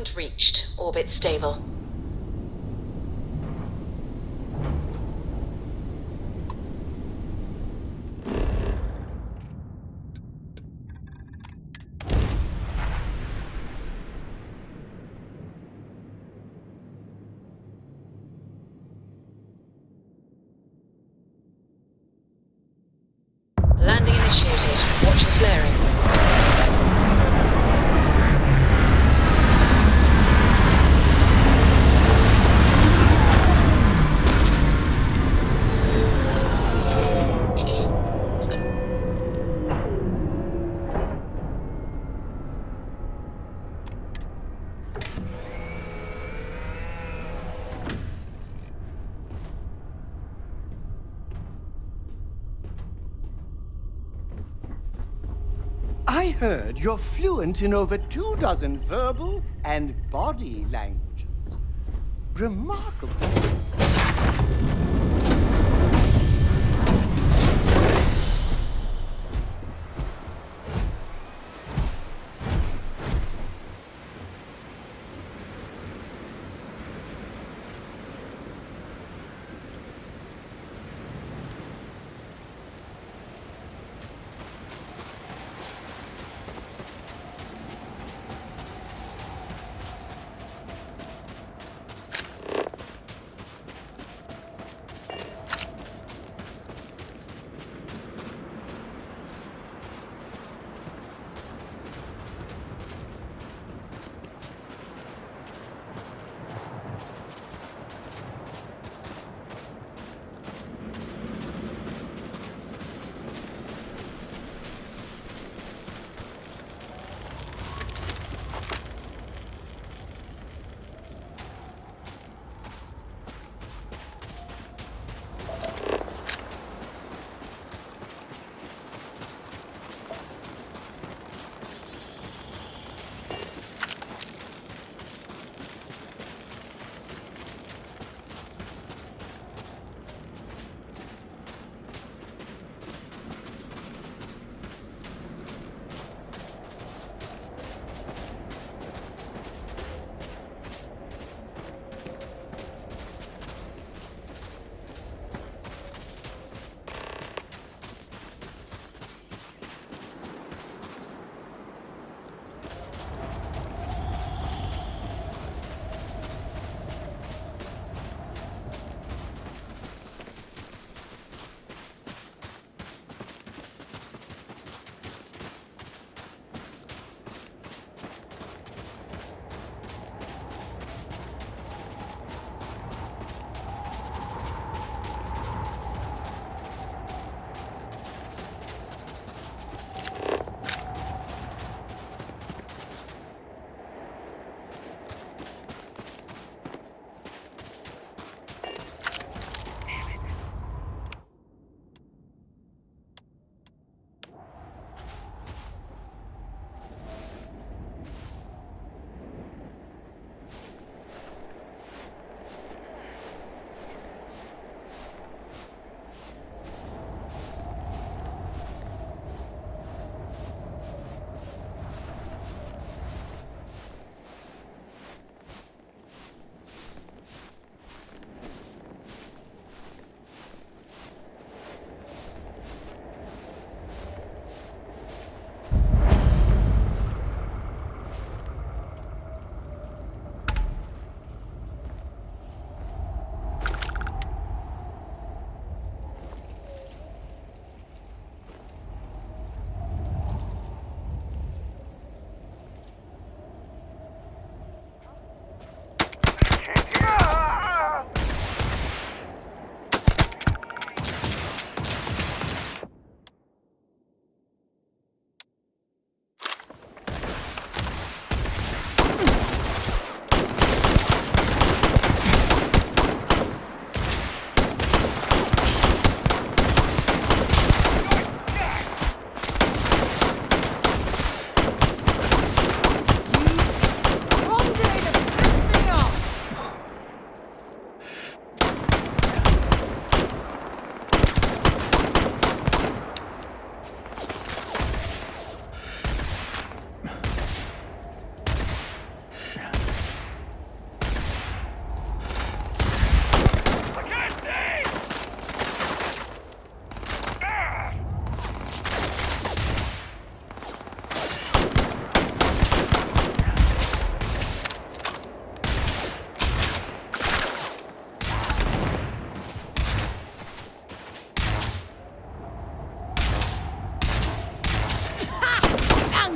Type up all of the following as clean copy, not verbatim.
Point reached. Orbit stable. Landing initiated. Watch for flaring. I heard you're fluent in over 24 verbal and body languages. Remarkable.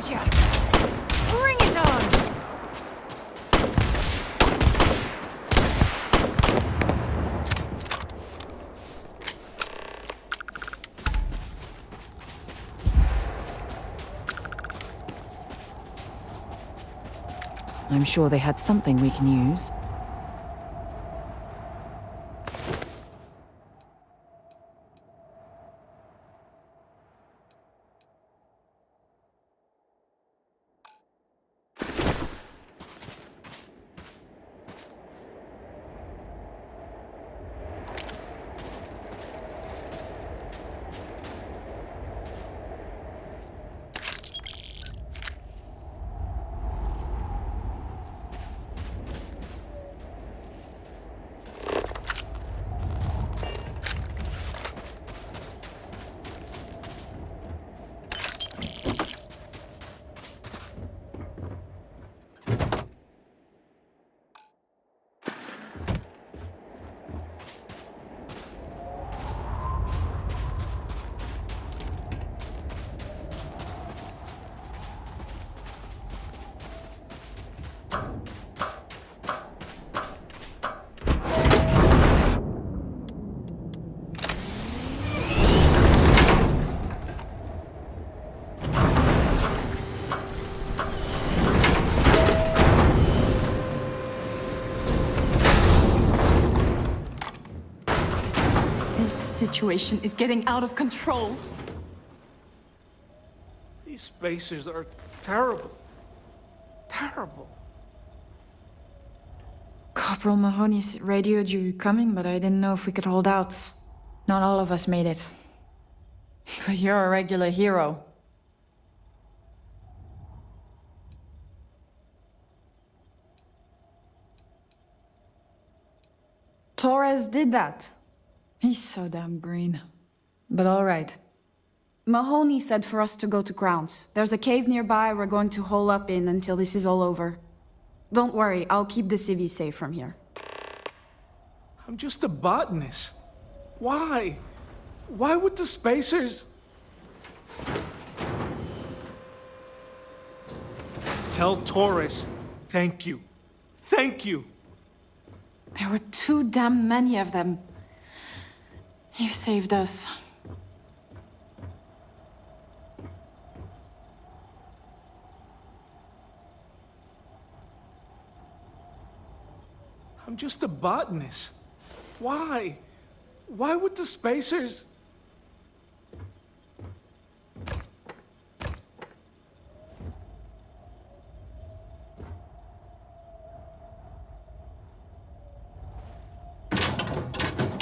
don't you? Bring it on! I'm sure they had something we can use. This situation is getting out of control. These spacers are terrible. Terrible. Corporal Mahoney's radioed you coming, but I didn't know if we could hold out. Not all of us made it. But you're a regular hero. Torres did that. He's so damn green. But all right. Mahoney said for us to go to ground. There's a cave nearby we're going to hole up in until this is all over. Don't worry, I'll keep the civvies safe from here. I'm just a botanist. Why? Why would the spacers... Tell Torres, thank you. Thank you. There were too damn many of them. You saved us. I'm just a botanist. Why? Why would the spacers...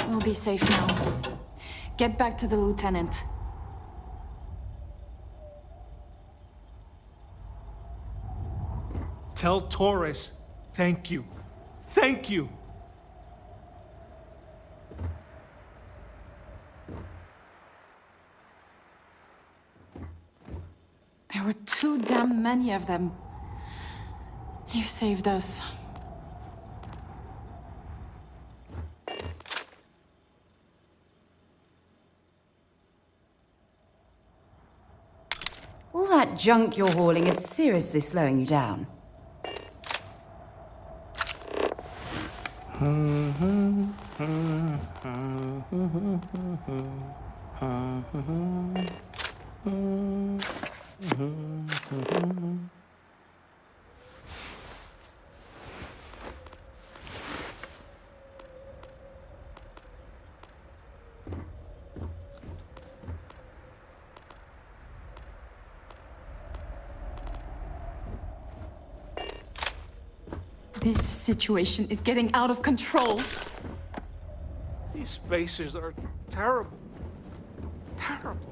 We'll be safe now. Get back to the lieutenant. Tell Torres, thank you. Thank you. There were too damn many of them. You saved us. All that junk you're hauling is seriously slowing you down. This situation is getting out of control. These spacers are terrible. Terrible.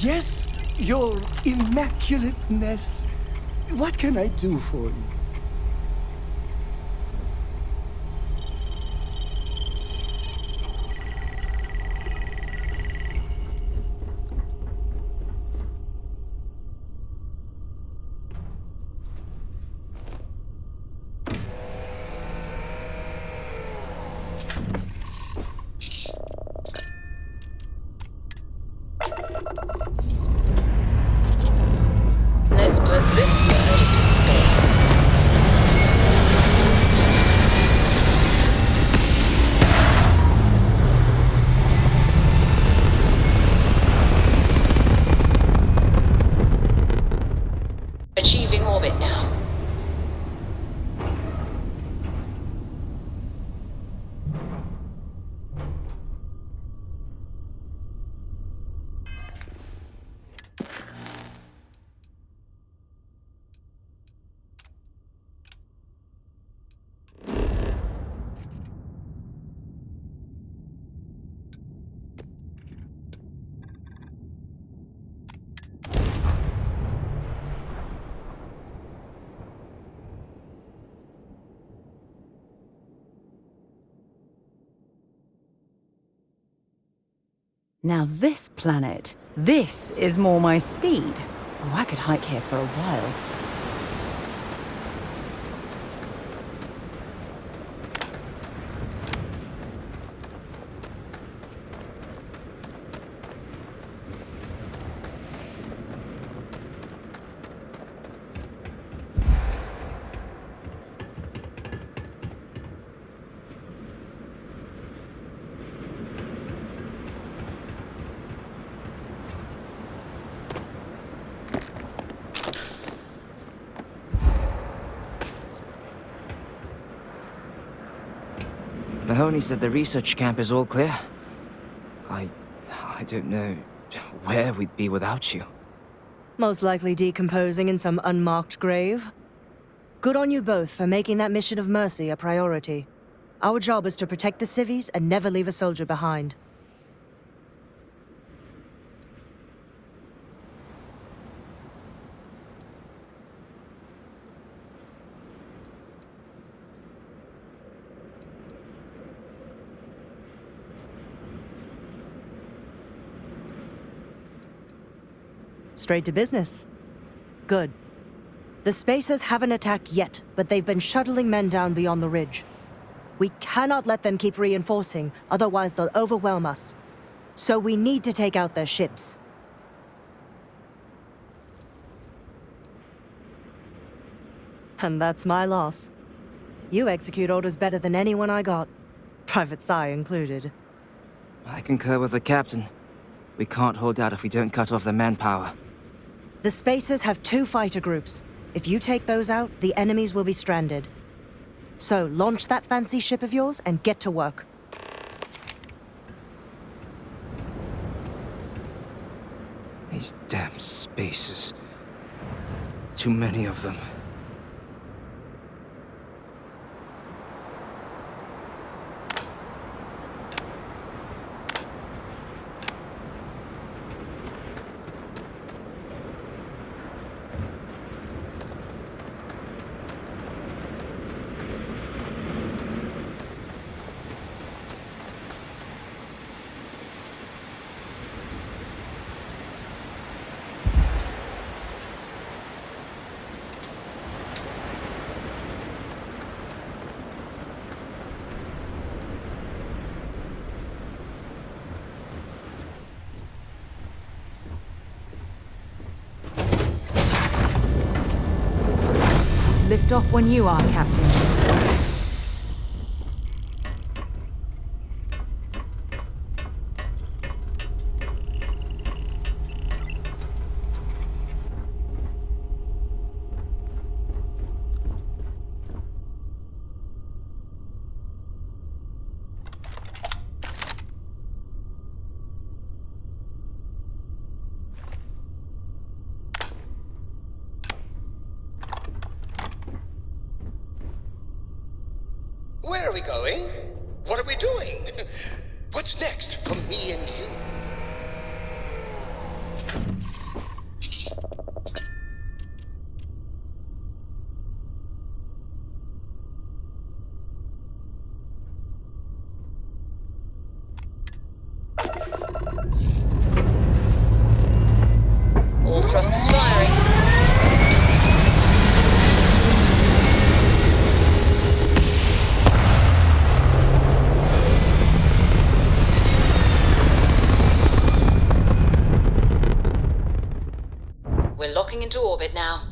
Yes, your immaculateness. What can I do for you? Let's put this bird into space. Achieving orbit now. Now this planet, this is more my speed. Oh, I could hike here for a while. Mahoney said the research camp is all clear. I don't know where we'd be without you. Most likely decomposing in some unmarked grave. Good on you both for making that mission of mercy a priority. Our job is to protect the civvies and never leave a soldier behind. Straight to business. Good. The Spacers haven't attacked yet, but they've been shuttling men down beyond the ridge. We cannot let them keep reinforcing, otherwise they'll overwhelm us. So we need to take out their ships. And that's my loss. You execute orders better than anyone I got. Private Sai included. I concur with the captain. We can't hold out if we don't cut off the manpower. The Spacers have 2 fighter groups. If you take those out, the enemies will be stranded. So, launch that fancy ship of yours and get to work. These damn Spacers. Too many of them. Lift off when you are, Captain. Where are we going? What are we doing? What's next for me and you? All thrusters firing. We're locking into orbit now.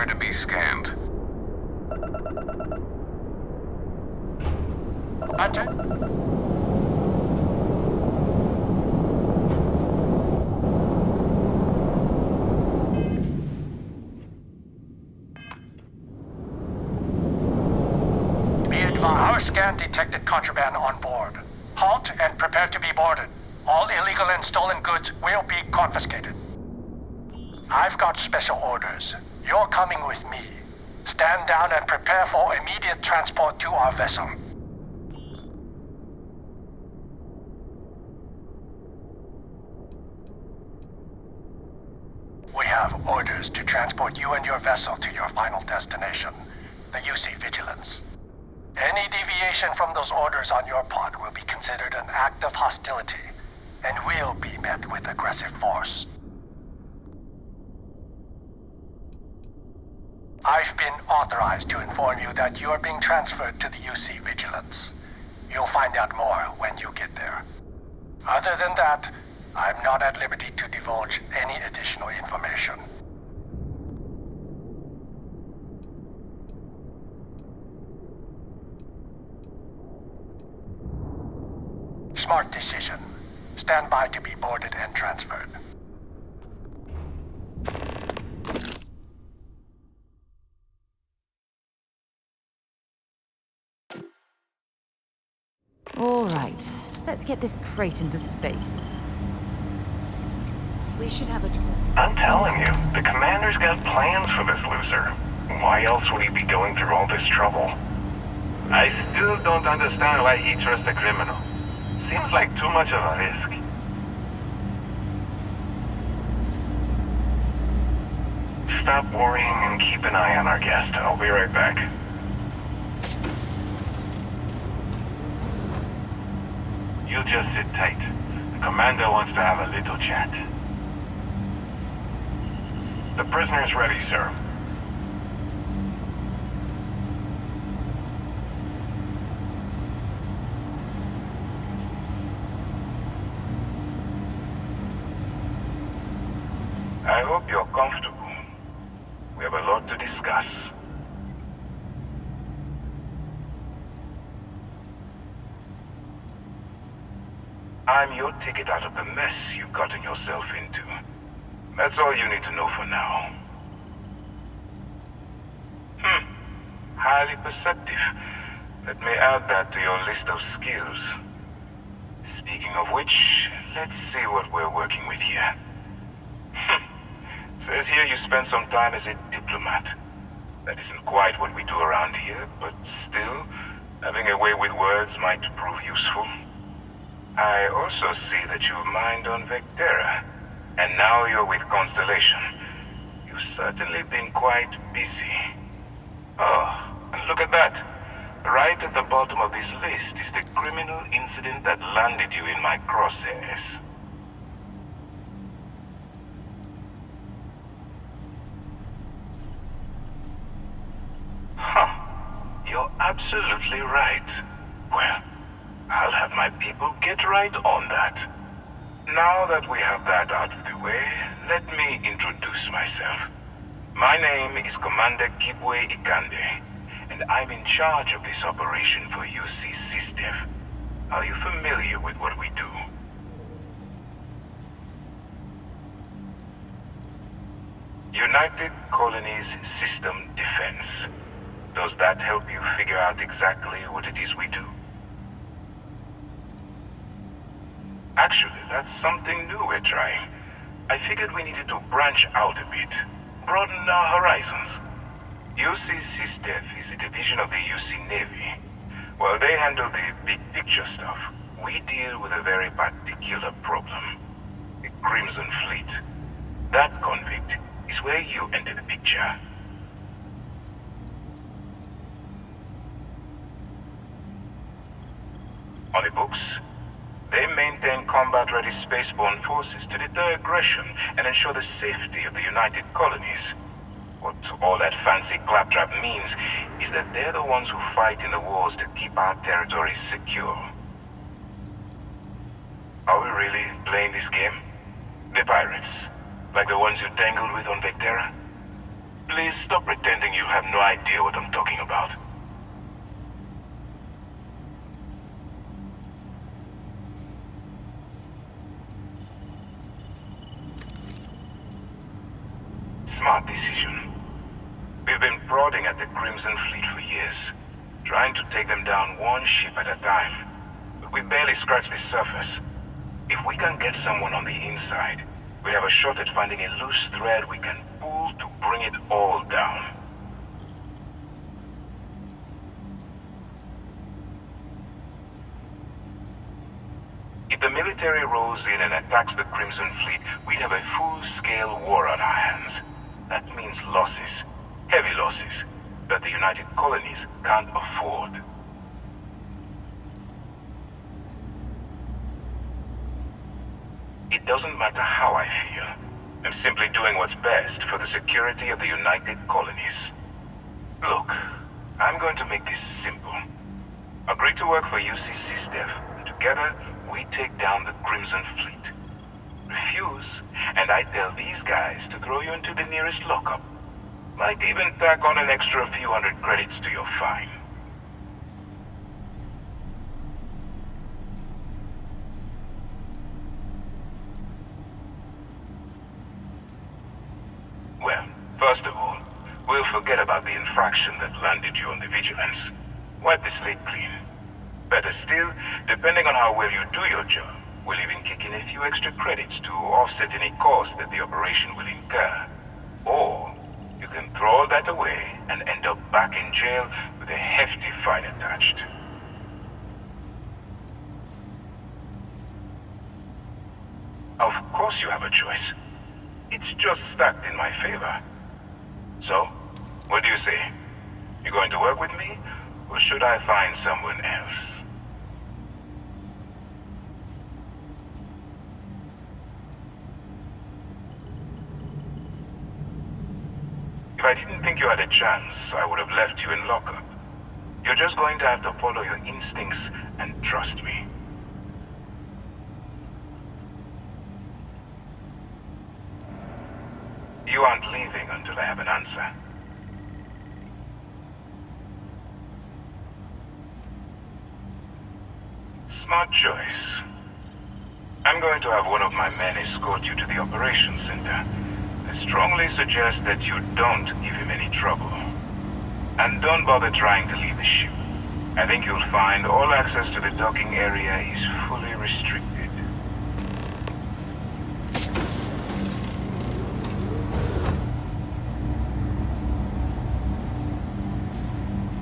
Prepare to be scanned. Be advised. Our scan detected contraband on board. Halt and prepare to be boarded. All illegal and stolen goods will be confiscated. I've got special orders. You're coming with me. Stand down and prepare for immediate transport to our vessel. We have orders to transport you and your vessel to your final destination, the UC Vigilance. Any deviation from those orders on your part will be considered an act of hostility, and will be met with aggressive force. I've been authorized to inform you that you are being transferred to the UC Vigilance. You'll find out more when you get there. Other than that, I'm not at liberty to divulge any additional information. Smart decision. Stand by to be boarded and transferred. All right, let's get this crate into space. We should have a talk. I'm telling you, the commander's got plans for this loser. Why else would he be going through all this trouble? I still don't understand why he trusts a criminal. Seems like too much of a risk. Stop worrying and keep an eye on our guest. I'll be right back. You just sit tight. The commander wants to have a little chat. The prisoner's ready, sir. I hope you're comfortable. We have a lot to discuss. I'm your ticket out of the mess you've gotten yourself into. That's all you need to know for now. Highly perceptive. Let me add that to your list of skills. Speaking of which, let's see what we're working with here. Says here you spent some time as a diplomat. That isn't quite what we do around here, but still, having a way with words might prove useful. I also see that you mined on Vectera, and now you're with Constellation. You've certainly been quite busy. Oh, and look at that. Right at the bottom of this list is the criminal incident that landed you in my crosshairs. You're absolutely right. Well, I'll have my people get right on that. Now that we have that out of the way, let me introduce myself. My name is Commander Kibwe Ikande, and I'm in charge of this operation for UC SysDev. Are you familiar with what we do? United Colonies System Defense. Does that help you figure out exactly what it is we do? Actually, that's something new we're trying. I figured we needed to branch out a bit, broaden our horizons. UC SysDev is a division of the UC Navy. While they handle the big picture stuff, we deal with a very particular problem. The Crimson Fleet. That convict is where you enter the picture. On the books, they maintain combat-ready spaceborne forces to deter aggression and ensure the safety of the United Colonies. What all that fancy claptrap means is that they're the ones who fight in the wars to keep our territories secure. Are we really playing this game? The pirates, like the ones you tangled with on Vectera? Please stop pretending you have no idea what I'm talking about. Smart decision. We've been prodding at the Crimson Fleet for years, trying to take them down one ship at a time. But we barely scratched the surface. If we can get someone on the inside, we have a shot at finding a loose thread we can pull to bring it all down. If the military rolls in and attacks the Crimson Fleet, we'd have a full-scale war on our hands. That means losses, heavy losses, that the United Colonies can't afford. It doesn't matter how I feel. I'm simply doing what's best for the security of the United Colonies. Look, I'm going to make this simple. Agree to work for UCC Steph, and together we take down the Crimson Fleet. Refuse, and I tell these guys to throw you into the nearest lockup. Might even tack on an extra few hundred credits to your fine. Well, first of all, we'll forget about the infraction that landed you on the Vigilance. Wipe the slate clean. Better still, depending on how well you do your job, we'll even kick in a few extra credits to offset any cost that the operation will incur. Or, you can throw all that away and end up back in jail with a hefty fine attached. Of course you have a choice. It's just stacked in my favor. So, what do you say? You going to work with me, or should I find someone else? If I didn't think you had a chance, I would have left you in lockup. You're just going to have to follow your instincts and trust me. You aren't leaving until I have an answer. Smart choice. I'm going to have one of my men escort you to the operations center. I strongly suggest that you don't give him any trouble. And don't bother trying to leave the ship. I think you'll find all access to the docking area is fully restricted.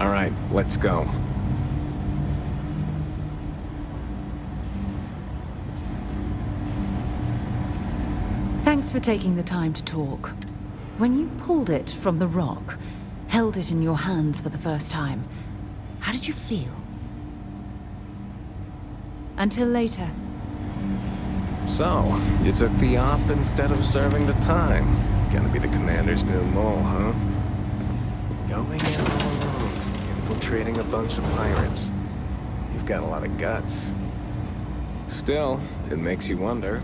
All right, let's go. Thanks for taking the time to talk. When you pulled it from the rock, held it in your hands for the first time, how did you feel? Until later. So, you took the op instead of serving the time. Gonna be the commander's new mole, huh? Going in all alone, infiltrating a bunch of pirates. You've got a lot of guts. Still, it makes you wonder,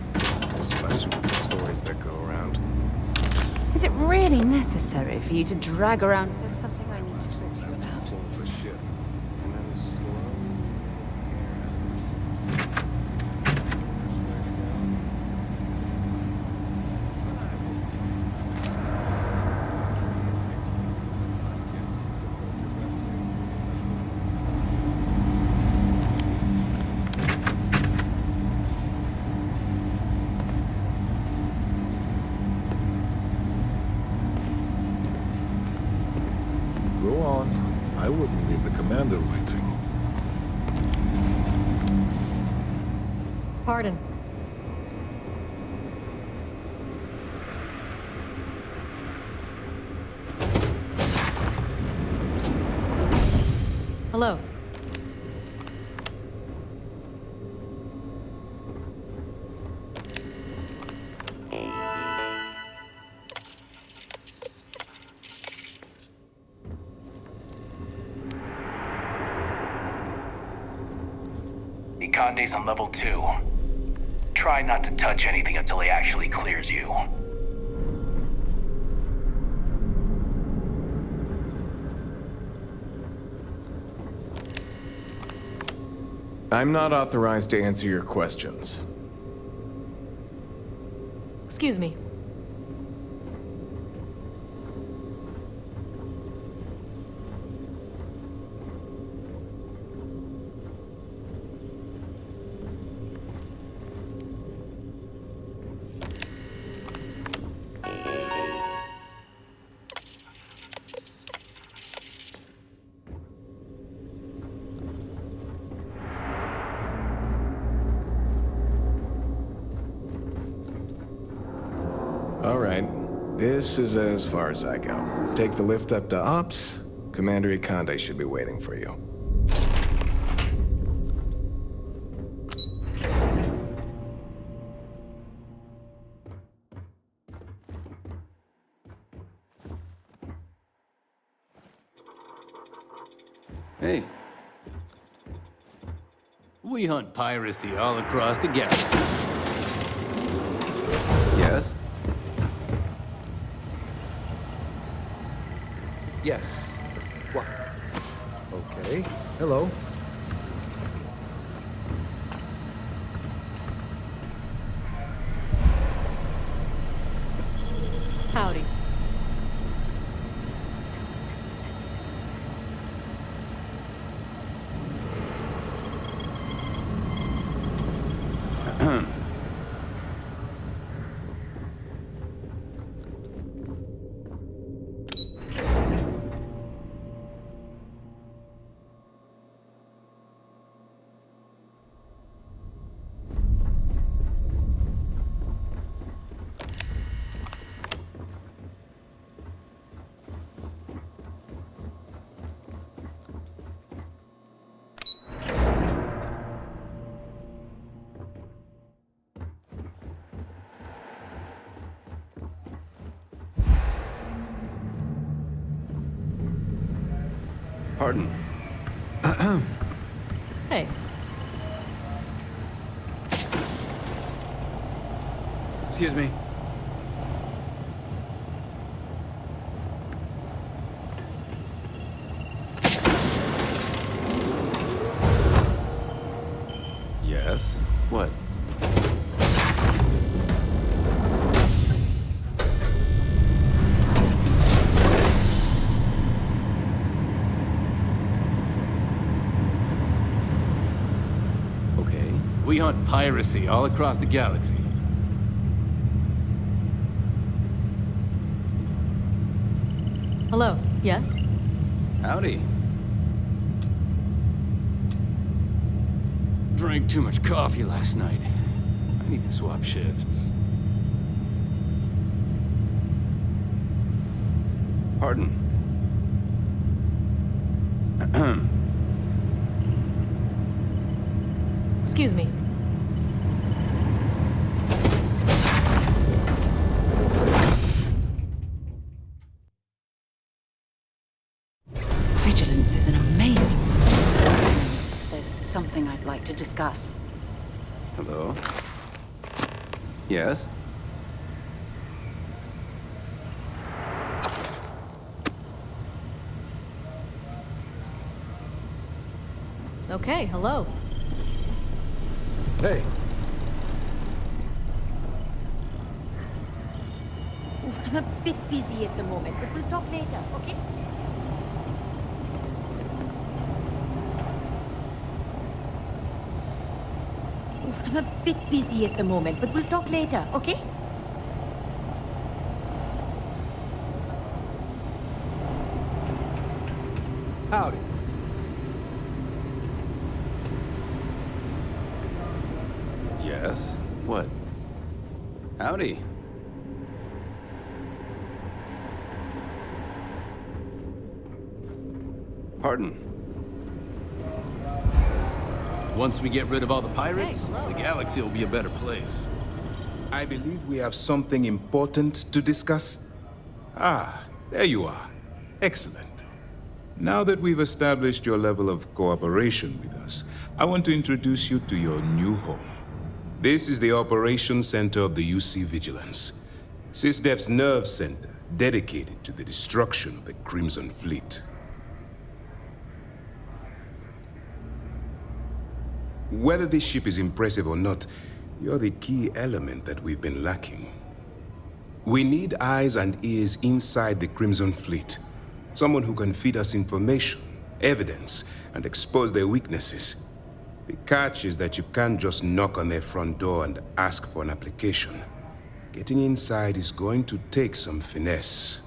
especially with the stories that go around. Is it really necessary for you to drag around? There's something I need to talk to you about. Pull the ship, and then Go on. I wouldn't leave the commander waiting. Pardon. Hello. Conde's on level 2. Try not to touch anything until he actually clears you. I'm not authorized to answer your questions. Excuse me. All right. This is as far as I go. Take the lift up to Ops. Commander Ikande should be waiting for you. Hey. We hunt piracy all across the galaxy. Yes? Yes. What? Okay. Hello. Howdy. Pardon. Hey. Excuse me. Yes? What? Okay. We hunt piracy all across the galaxy. Hello. Yes? Howdy. Drank too much coffee last night. I need to swap shifts. Pardon. Excuse me. Vigilance is an amazing... There's something I'd like to discuss. Hello? Yes? Okay, hello. Hey. Oof, I'm a bit busy at the moment, but we'll talk later, okay? Oof, I'm a bit busy at the moment, but we'll talk later, okay? Howdy. Yes? What? Howdy. Pardon. Once we get rid of all the pirates, the galaxy will be a better place. I believe we have something important to discuss. Ah, there you are. Excellent. Now that we've established your level of cooperation with us, I want to introduce you to your new home. This is the Operations Center of the UC Vigilance, SysDef's nerve center dedicated to the destruction of the Crimson Fleet. Whether this ship is impressive or not, you're the key element that we've been lacking. We need eyes and ears inside the Crimson Fleet. Someone who can feed us information, evidence, and expose their weaknesses. The catch is that you can't just knock on their front door and ask for an application. Getting inside is going to take some finesse.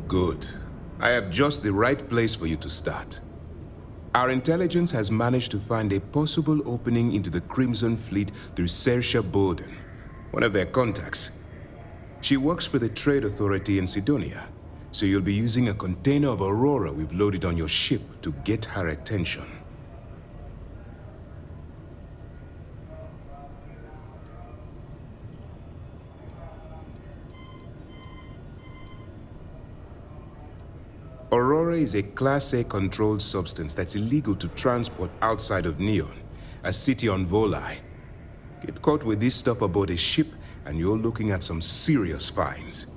Good. I have just the right place for you to start. Our intelligence has managed to find a possible opening into the Crimson Fleet through Saoirse Borden, one of their contacts. She works for the Trade Authority in Sidonia, so you'll be using a container of Aurora we've loaded on your ship to get her attention. Aurora is a Class A controlled substance that's illegal to transport outside of Neon, a city on Volai. Get caught with this stuff aboard a ship, and you're looking at some serious fines.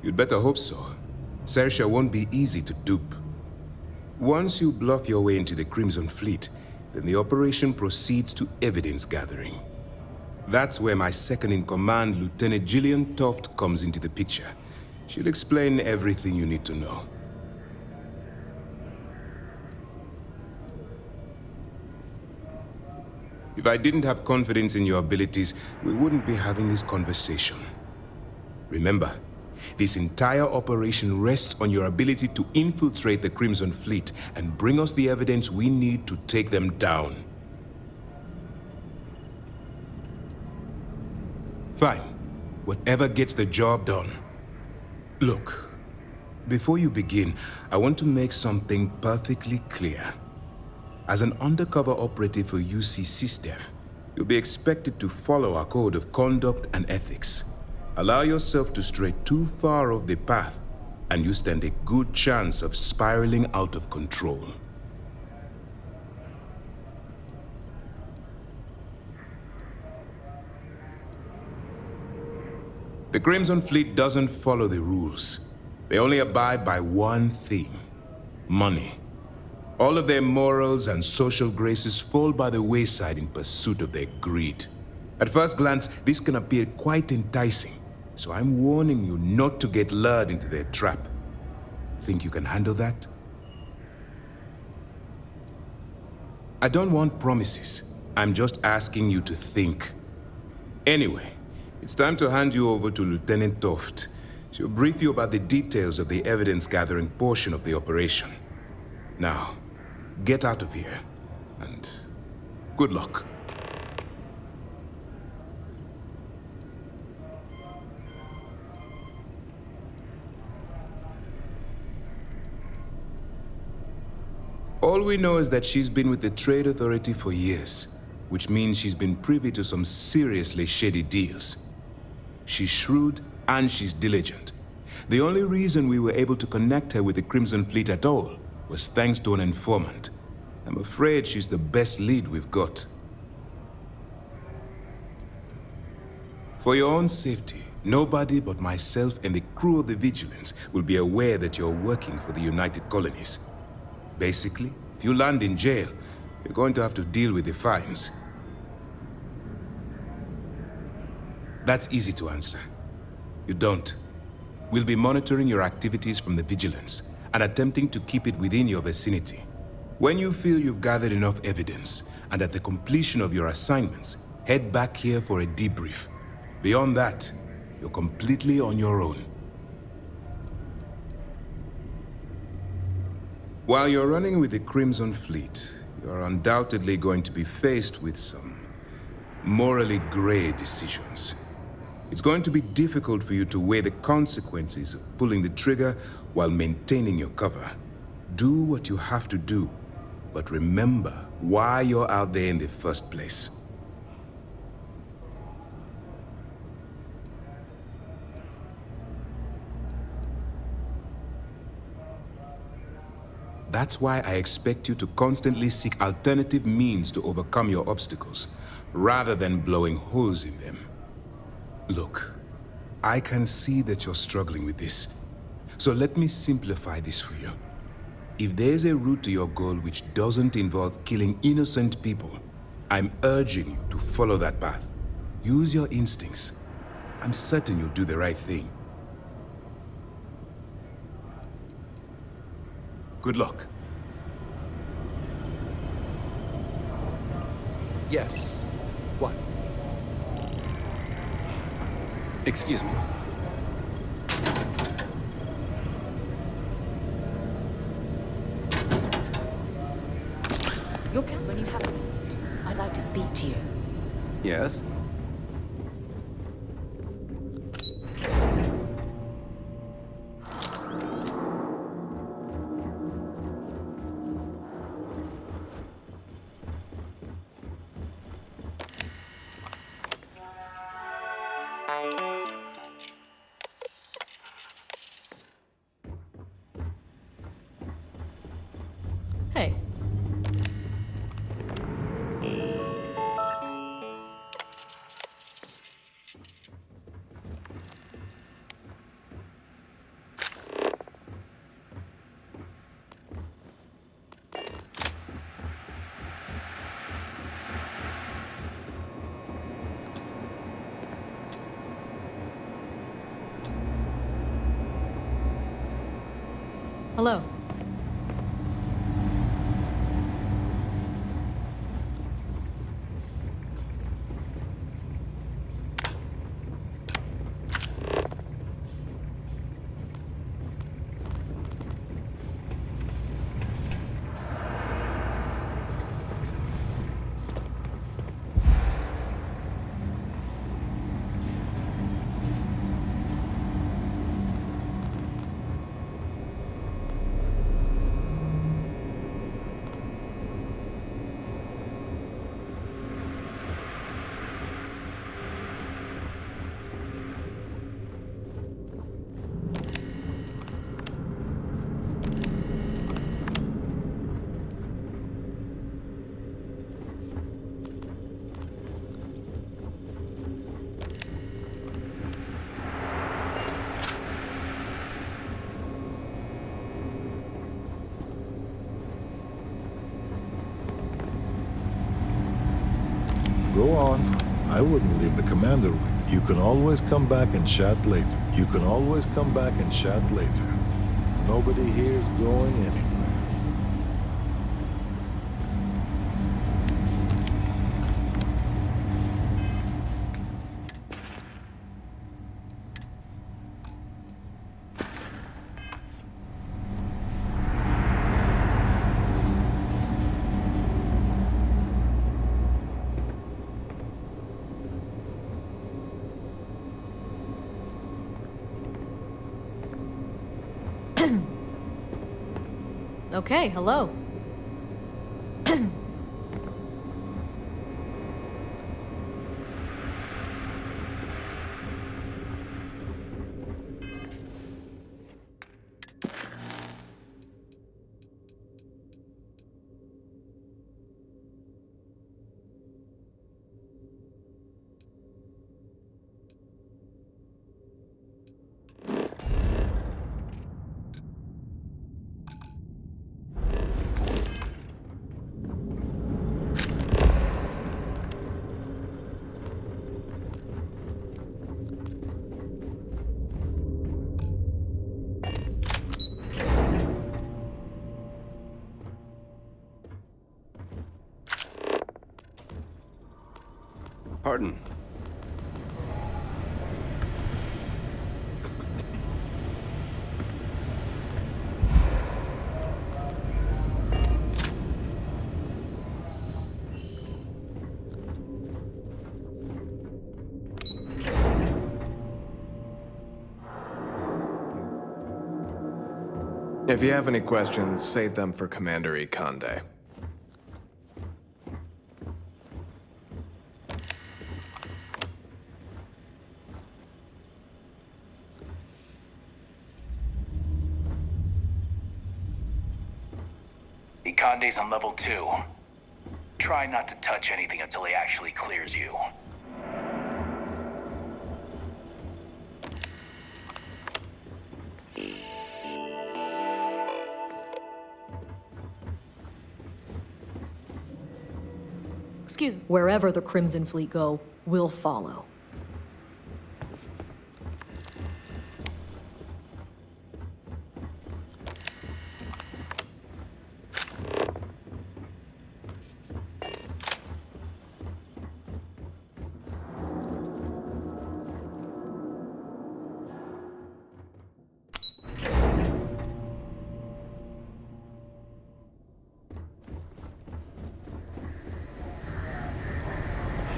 You'd better hope so. Saoirse won't be easy to dupe. Once you bluff your way into the Crimson Fleet, then the operation proceeds to evidence gathering. That's where my second-in-command, Lieutenant Gillian Toft, comes into the picture. She'll explain everything you need to know. If I didn't have confidence in your abilities, we wouldn't be having this conversation. Remember, this entire operation rests on your ability to infiltrate the Crimson Fleet and bring us the evidence we need to take them down. Fine. Whatever gets the job done. Look, before you begin, I want to make something perfectly clear. As an undercover operative for UC SysDef, you'll be expected to follow our code of conduct and ethics. Allow yourself to stray too far off the path, and you stand a good chance of spiraling out of control. The Crimson Fleet doesn't follow the rules. They only abide by one thing: money. All of their morals and social graces fall by the wayside in pursuit of their greed. At first glance, this can appear quite enticing, so I'm warning you not to get lured into their trap. Think you can handle that? I don't want promises. I'm just asking you to think. Anyway, it's time to hand you over to Lieutenant Toft. She'll brief you about the details of the evidence-gathering portion of the operation. Now, get out of here, and good luck. All we know is that she's been with the Trade Authority for years, which means she's been privy to some seriously shady deals. She's shrewd and she's diligent. The only reason we were able to connect her with the Crimson Fleet at all was thanks to an informant. I'm afraid she's the best lead we've got. For your own safety, nobody but myself and the crew of the Vigilance will be aware that you're working for the United Colonies. Basically, if you land in jail, you're going to have to deal with the fines. That's easy to answer. You don't. We'll be monitoring your activities from the Vigilance and attempting to keep it within your vicinity. When you feel you've gathered enough evidence, and at the completion of your assignments, head back here for a debrief. Beyond that, you're completely on your own. While you're running with the Crimson Fleet, you're undoubtedly going to be faced with some morally gray decisions. It's going to be difficult for you to weigh the consequences of pulling the trigger while maintaining your cover. Do what you have to do, but remember why you're out there in the first place. That's why I expect you to constantly seek alternative means to overcome your obstacles, rather than blowing holes in them. Look, I can see that you're struggling with this. So let me simplify this for you. If there's a route to your goal which doesn't involve killing innocent people, I'm urging you to follow that path. Use your instincts. I'm certain you'll do the right thing. Good luck. Yes. What? Excuse me. When you have a moment, I'd like to speak to you. Yes? Hey. Hello. Go on. I wouldn't leave the commander wing. You can always come back and chat later. You can always come back and chat later. Nobody here's going anywhere. Okay, hello. Pardon. If you have any questions, save them for Commander Ikonde. Conde's on level 2. Try not to touch anything until he actually clears you. Excuse me. Wherever the Crimson Fleet go, we'll follow.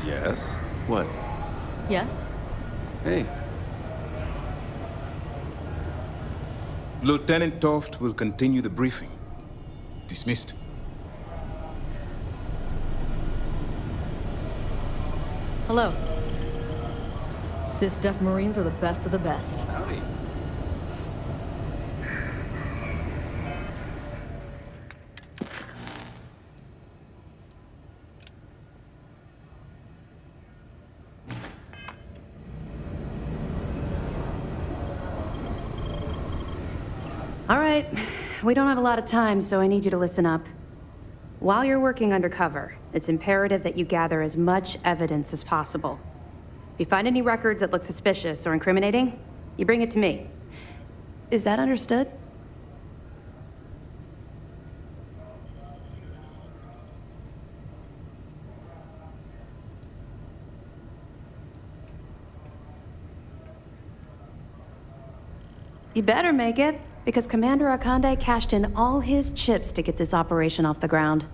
Yes? What? Yes? Hey. Lieutenant Toft will continue the briefing. Dismissed. Hello. Sys-Def Marines are the best of the best. Howdy. All right, we don't have a lot of time, so I need you to listen up. While you're working undercover, it's imperative that you gather as much evidence as possible. If you find any records that look suspicious or incriminating, you bring it to me. Is that understood? You better make it, because Commander Akande cashed in all his chips to get this operation off the ground.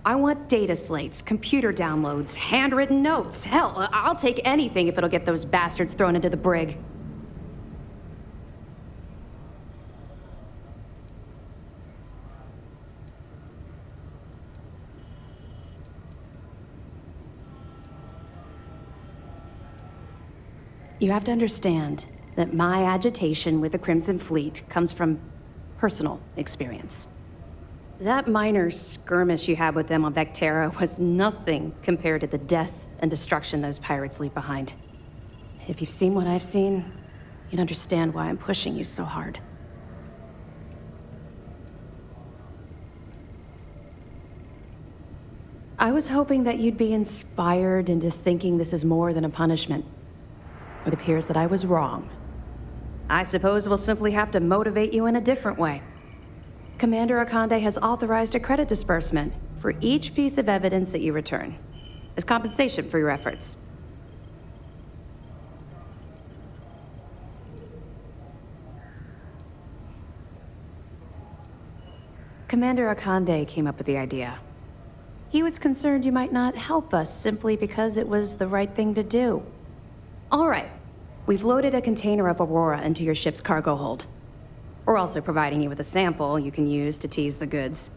I want data slates, computer downloads, handwritten notes. Hell, I'll take anything if it'll get those bastards thrown into the brig. You have to understand that my agitation with the Crimson Fleet comes from personal experience. That minor skirmish you had with them on Vectera was nothing compared to the death and destruction those pirates leave behind. If you've seen what I've seen, you'd understand why I'm pushing you so hard. I was hoping that you'd be inspired into thinking this is more than a punishment. It appears that I was wrong. I suppose we'll simply have to motivate you in a different way. Commander Akande has authorized a credit disbursement for each piece of evidence that you return, as compensation for your efforts. Commander Akande came up with the idea. He was concerned you might not help us simply because it was the right thing to do. All right. We've loaded a container of Aurora into your ship's cargo hold. We're also providing you with a sample you can use to tease the goods.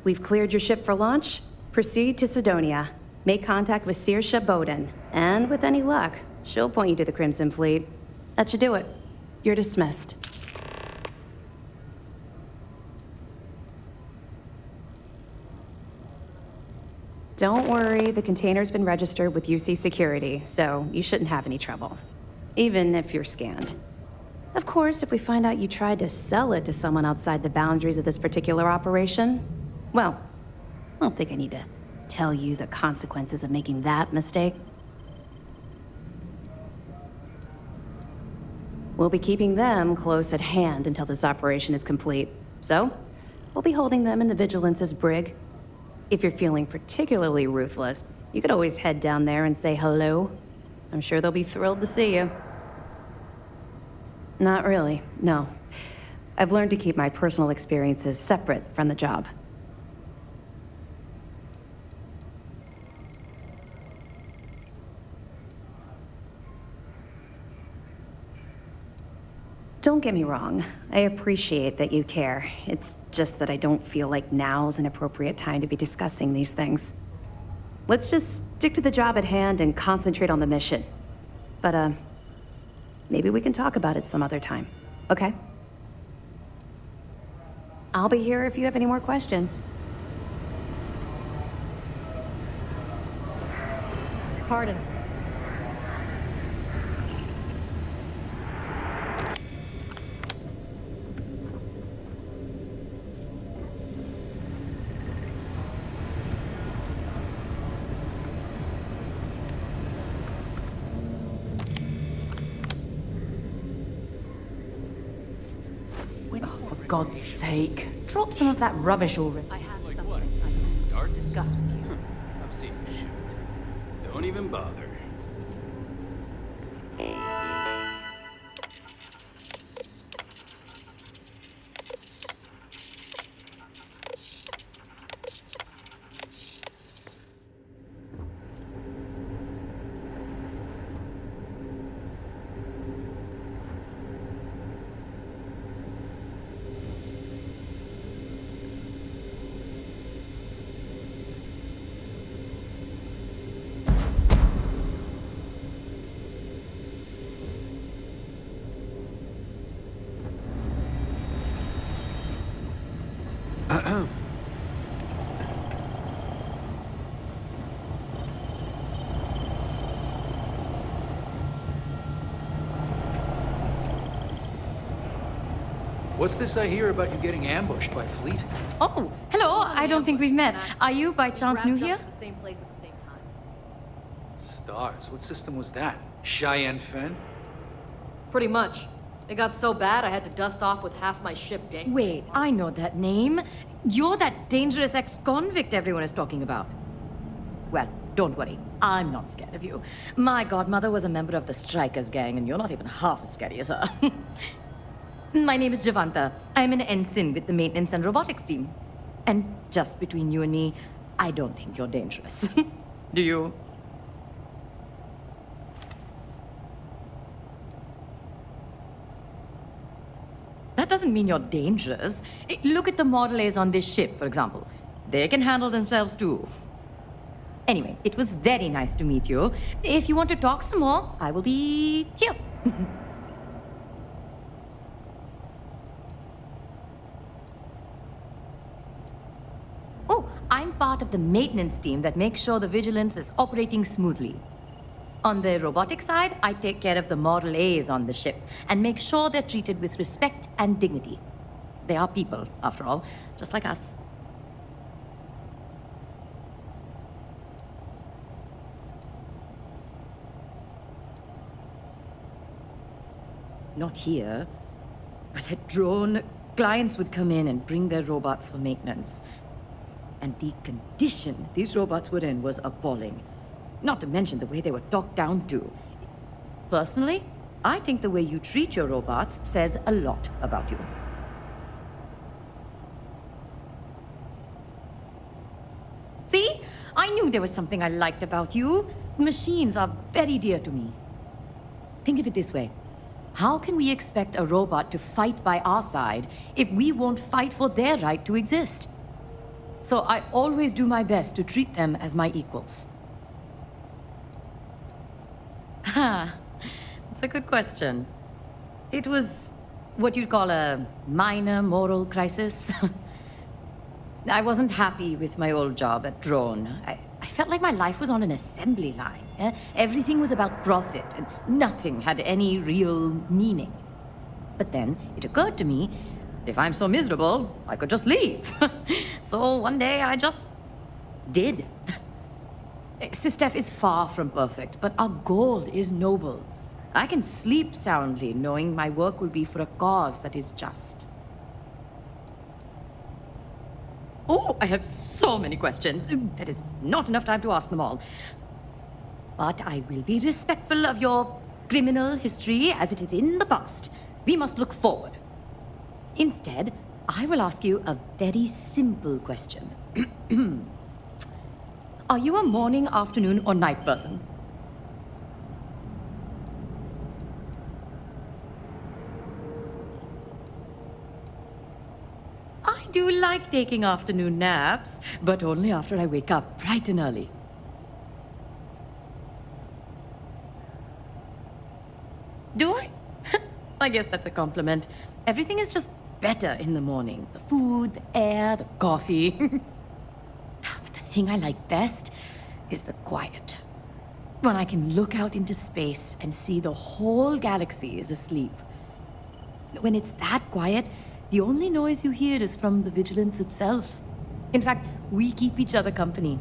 We've cleared your ship for launch. Proceed to Sidonia. Make contact with Saoirse Bowden. And with any luck, she'll point you to the Crimson Fleet. That should do it. You're dismissed. Don't worry, the container's been registered with UC Security, so you shouldn't have any trouble. Even if you're scanned. Of course, if we find out you tried to sell it to someone outside the boundaries of this particular operation, well, I don't think I need to tell you the consequences of making that mistake. We'll be keeping them close at hand until this operation is complete. So, we'll be holding them in the Vigilance's brig. If you're feeling particularly ruthless, you could always head down there and say hello. I'm sure they'll be thrilled to see you. Not really, no. I've learned to keep my personal experiences separate from the job. Don't get me wrong. I appreciate that you care. It's just that I don't feel like now's an appropriate time to be discussing these things. Let's just stick to the job at hand and concentrate on the mission. But, maybe we can talk about it some other time, okay? I'll be here if you have any more questions. Pardon. For God's sake, drop some of that rubbish already. I have something I need to discuss with you. I've seen you shoot. Don't even bother. What's this I hear about you getting ambushed by Fleet? Oh, hello. I don't think we've met. Are you by chance new here? To the same place at the same time. Stars. What system was that? Cheyenne Fen? Pretty much. It got so bad I had to dust off with half my ship dangling. Wait, I know that name. You're that dangerous ex-convict everyone is talking about. Well, don't worry. I'm not scared of you. My godmother was a member of the Strikers gang, and you're not even half as scary as her. My name is Javanta. I'm an ensign with the maintenance and robotics team. And just between you and me, I don't think you're dangerous. Do you? That doesn't mean you're dangerous. Look at the Model A's on this ship, for example. They can handle themselves too. Anyway, it was very nice to meet you. If you want to talk some more, I will be here. Oh, I'm part of the maintenance team that makes sure the Vigilance is operating smoothly. On the robotic side, I take care of the Model A's on the ship and make sure they're treated with respect and dignity. They are people, after all, just like us. Not here, but at Drone, clients would come in and bring their robots for maintenance. And the condition these robots were in was appalling. Not to mention the way they were talked down to. Personally, I think the way you treat your robots says a lot about you. See? I knew there was something I liked about you. Machines are very dear to me. Think of it this way. How can we expect a robot to fight by our side if we won't fight for their right to exist? So I always do my best to treat them as my equals. Ha, that's a good question. It was what you'd call a minor moral crisis. I wasn't happy with my old job at Drone. I felt like my life was on an assembly line. Everything was about profit, and nothing had any real meaning. But then it occurred to me, if I'm so miserable, I could just leave. So one day I just did. Sistef is far from perfect, but our goal is noble. I can sleep soundly knowing my work will be for a cause that is just. Oh, I have so many questions. There is not enough time to ask them all. But I will be respectful of your criminal history as it is in the past. We must look forward. Instead, I will ask you a very simple question. Are you a morning, afternoon, or night person? I do like taking afternoon naps, but only after I wake up bright and early. Do I? I guess that's a compliment. Everything is just better in the morning. The food, the air, the coffee. But the thing I like best is the quiet. When I can look out into space and see the whole galaxy is asleep. When it's that quiet, the only noise you hear is from the Vigilance itself. In fact, we keep each other company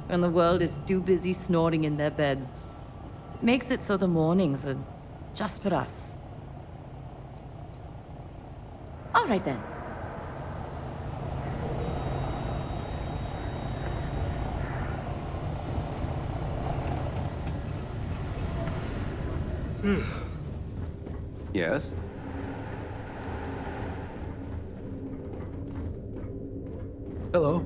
when the world is too busy snoring in their beds. It makes it so the mornings are just for us. All right then. Yes? Hello.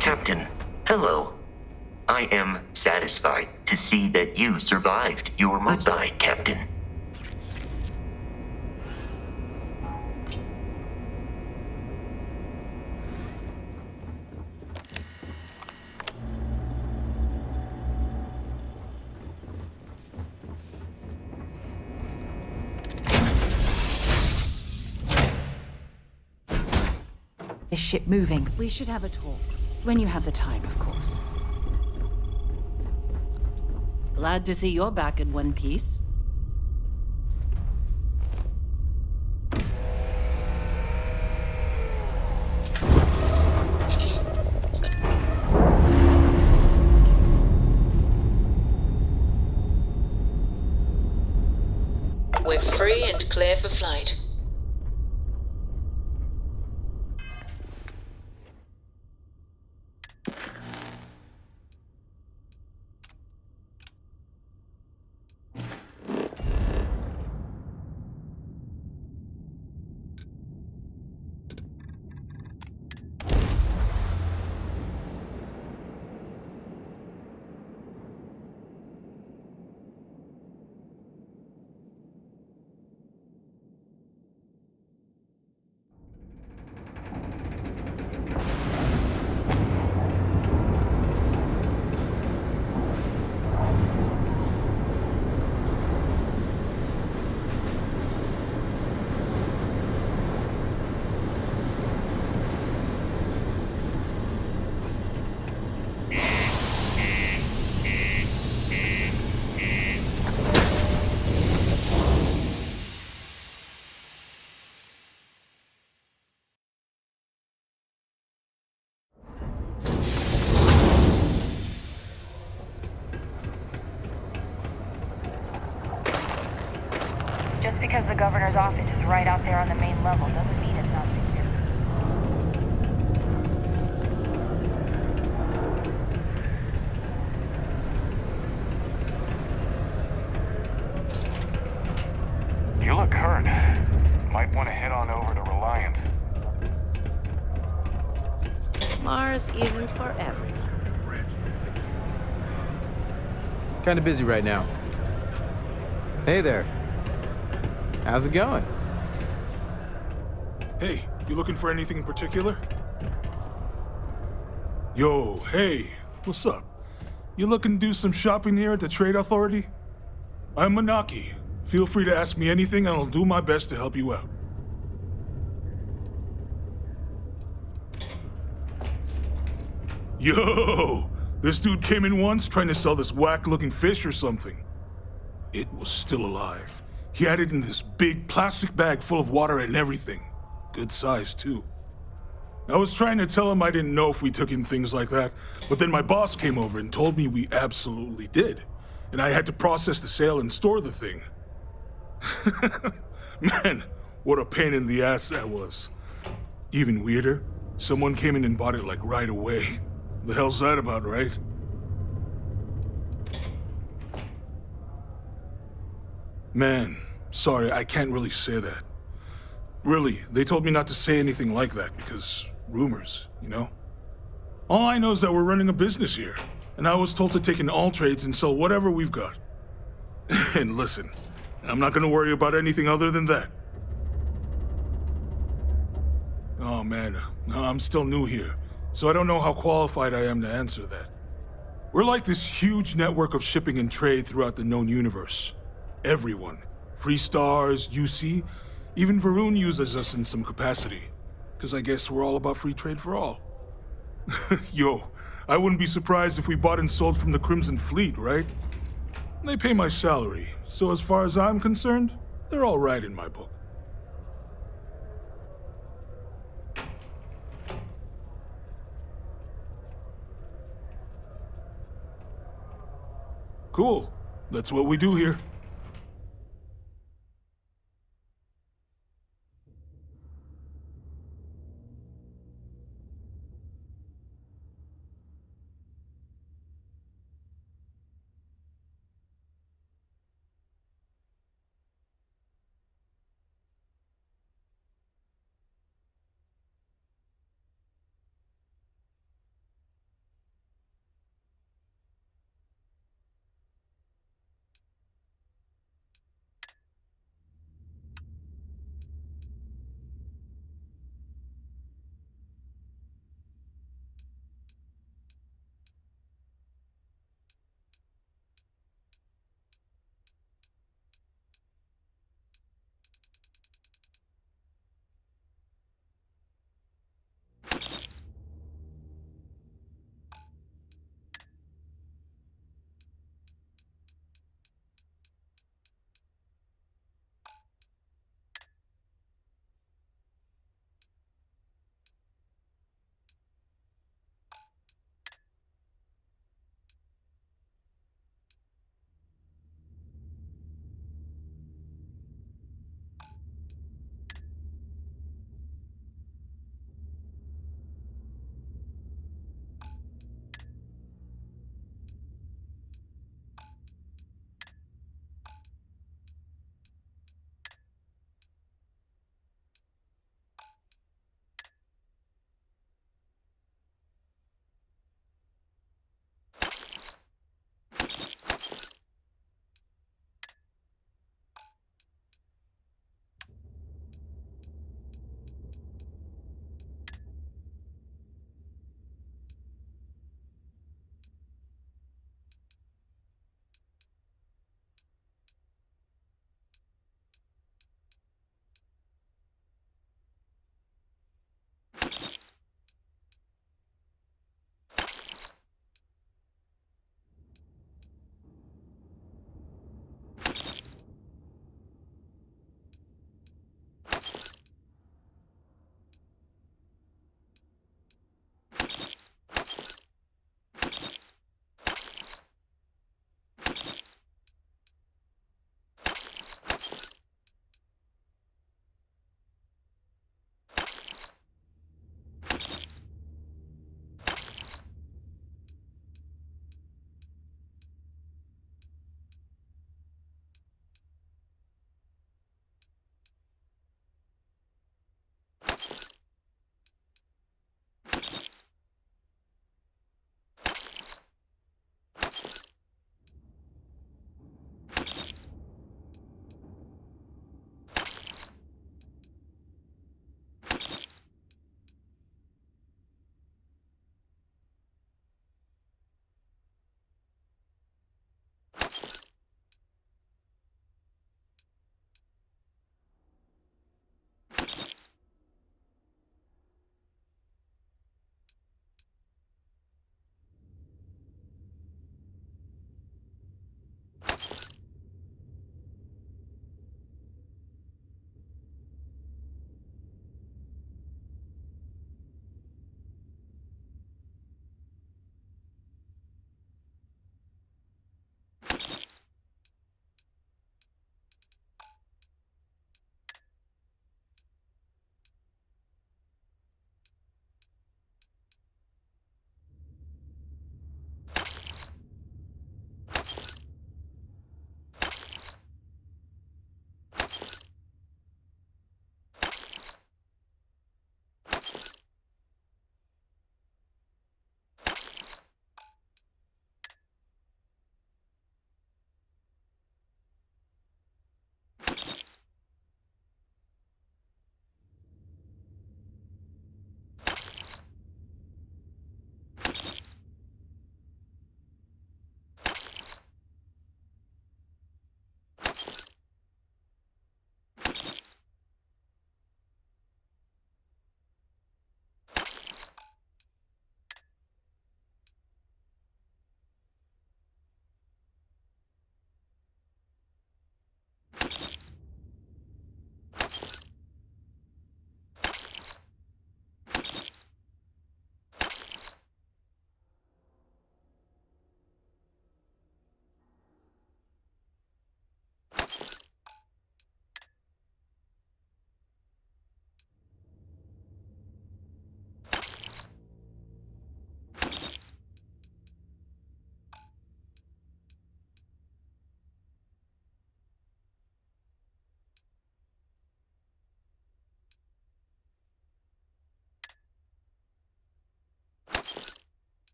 Captain, hello. I am satisfied to see that you survived your goodbye, Captain. This ship moving. We should have a talk. When you have the time, of course. Glad to see you're back in one piece. We're free and clear for flight. Just because the governor's office is right out there on the main level doesn't mean it's not secure. You look hurt. Might want to head on over to Reliant. Mars isn't for everyone. Kinda busy right now. Hey there. How's it going? Hey, you looking for anything in particular? Yo, hey, what's up? You looking to do some shopping here at the Trade Authority? I'm Manaki. Feel free to ask me anything and I'll do my best to help you out. Yo! This dude came in once trying to sell this whack-looking fish or something. It was still alive. He had it in this big plastic bag full of water and everything. Good size, too. I was trying to tell him I didn't know if we took in things like that, but then my boss came over and told me we absolutely did. And I had to process the sale and store the thing. Man, what a pain in the ass that was. Even weirder, someone came in and bought it like right away. The hell's that about, right? Man, sorry, I can't really say that. Really, they told me not to say anything like that because rumors, you know? All I know is that we're running a business here, and I was told to take in all trades and sell whatever we've got. And listen, I'm not gonna worry about anything other than that. Oh man, I'm still new here, so I don't know how qualified I am to answer that. We're like this huge network of shipping and trade throughout the known universe. Everyone. Free Stars, UC, even Varun uses us in some capacity. Because I guess we're all about free trade for all. Yo, I wouldn't be surprised if we bought and sold from the Crimson Fleet, right? They pay my salary, so as far as I'm concerned, they're all right in my book. Cool. That's what we do here.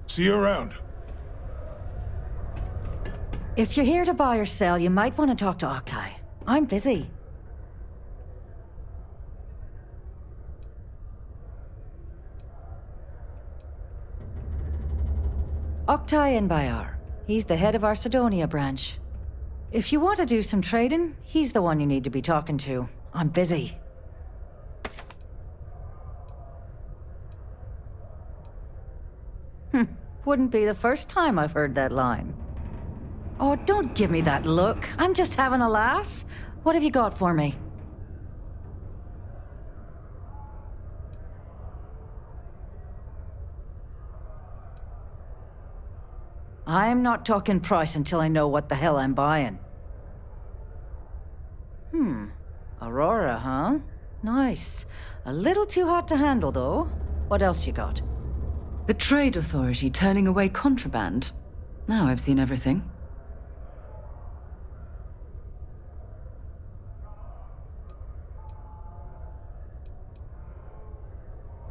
See you around. If you're here to buy or sell, you might want to talk to Octai. I'm busy. Octai Enbayar. He's the head of our Sidonia branch. If you want to do some trading, he's the one you need to be talking to. I'm busy. Wouldn't be the first time I've heard that line. Oh, don't give me that look. I'm just having a laugh. What have you got for me? I'm not talking price until I know what the hell I'm buying. Aurora, huh? Nice. A little too hot to handle, though. What else you got? The Trade Authority turning away contraband. Now I've seen everything.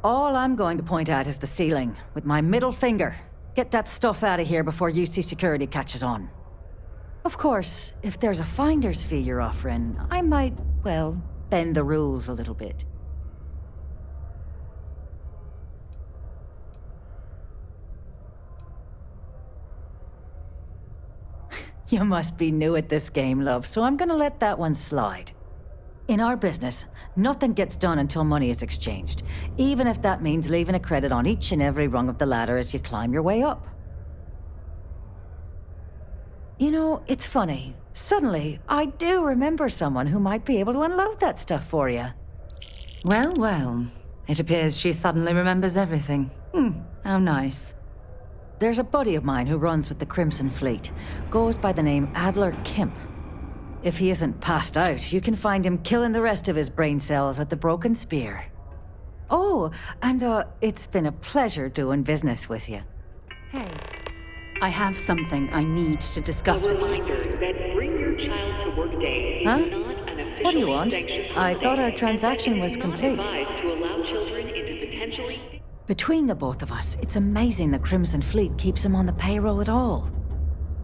All I'm going to point at is the ceiling, with my middle finger. Get that stuff out of here before UC security catches on. Of course, if there's a finder's fee you're offering, I might, well, bend the rules a little bit. You must be new at this game, love, so I'm gonna let that one slide. In our business, nothing gets done until money is exchanged, even if that means leaving a credit on each and every rung of the ladder as you climb your way up. You know, it's funny. Suddenly, I do remember someone who might be able to unload that stuff for you. Well, well. It appears she suddenly remembers everything. How nice. There's a buddy of mine who runs with the Crimson Fleet. Goes by the name Adler Kemp. If he isn't passed out, you can find him killing the rest of his brain cells at the Broken Spear. Oh, and it's been a pleasure doing business with you. Hey, I have something I need to discuss with you. That bring your child to work day Huh? is not an What do you want? officially I sanctioned thought our holiday, transaction and was it is not complete. advised to allow children into potentially... Between the both of us, it's amazing the Crimson Fleet keeps him on the payroll at all.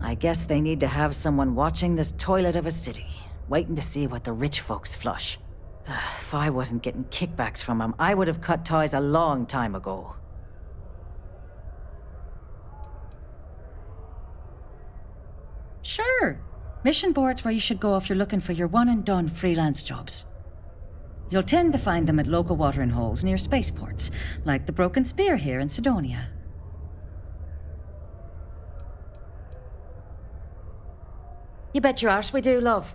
I guess they need to have someone watching this toilet of a city, waiting to see what the rich folks flush. If I wasn't getting kickbacks from him, I would have cut ties a long time ago. Sure. Mission board's where you should go if you're looking for your one-and-done freelance jobs. You'll tend to find them at local watering holes near spaceports, like the Broken Spear here in Sidonia. You bet your arse we do, love.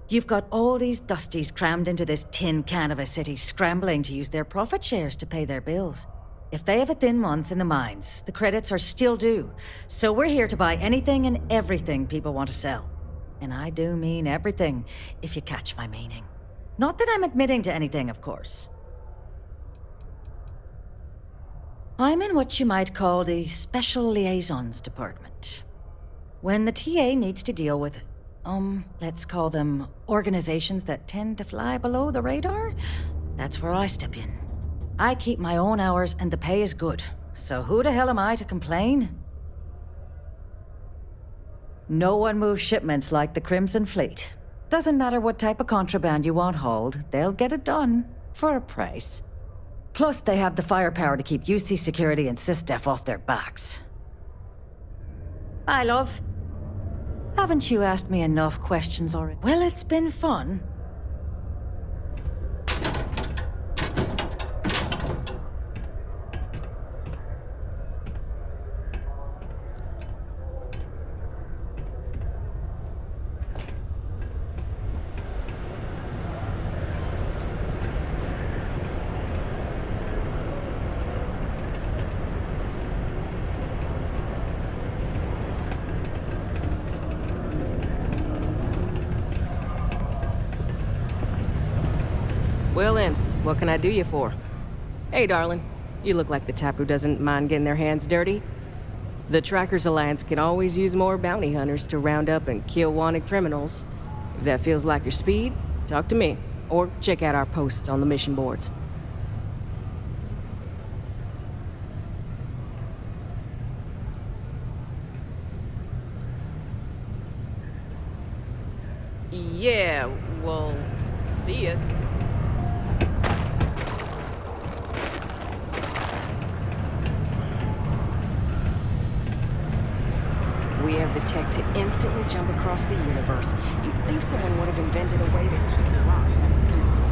You've got all these dusties crammed into this tin can of a city, scrambling to use their profit shares to pay their bills. If they have a thin month in the mines, the credits are still due. So we're here to buy anything and everything people want to sell. And I do mean everything, if you catch my meaning. Not that I'm admitting to anything, of course. I'm in what you might call the Special Liaisons Department. When the TA needs to deal with, let's call them organizations that tend to fly below the radar, that's where I step in. I keep my own hours and the pay is good, so who the hell am I to complain? No one moves shipments like the Crimson Fleet. Doesn't matter what type of contraband you want hauled, they'll get it done, for a price. Plus, they have the firepower to keep UC security and SysDef off their backs. Bye, love. Haven't you asked me enough questions already? Well, it's been fun. Well then, what can I do you for? Hey, darling. You look like the type who doesn't mind getting their hands dirty. The Trackers Alliance can always use more bounty hunters to round up and kill wanted criminals. If that feels like your speed, talk to me, or check out our posts on the mission boards. Yeah, well, see ya. We have the tech to instantly jump across the universe. You'd think someone would have invented a way to keep the rocks out of use.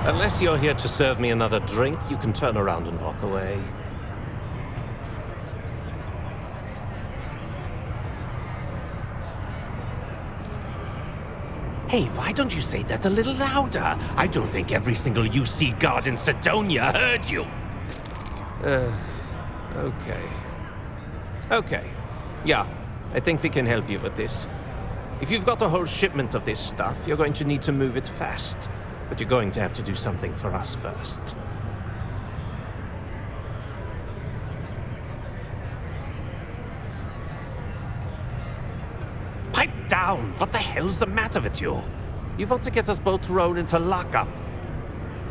Unless you're here to serve me another drink, you can turn around and walk away. Hey, why don't you say that a little louder? I don't think every single UC guard in Sidonia heard you. Okay. Okay. Yeah, I think we can help you with this. If you've got a whole shipment of this stuff, you're going to need to move it fast. But you're going to have to do something for us first. Pipe down! What the hell's the matter with you? You want to get us both thrown into lockup?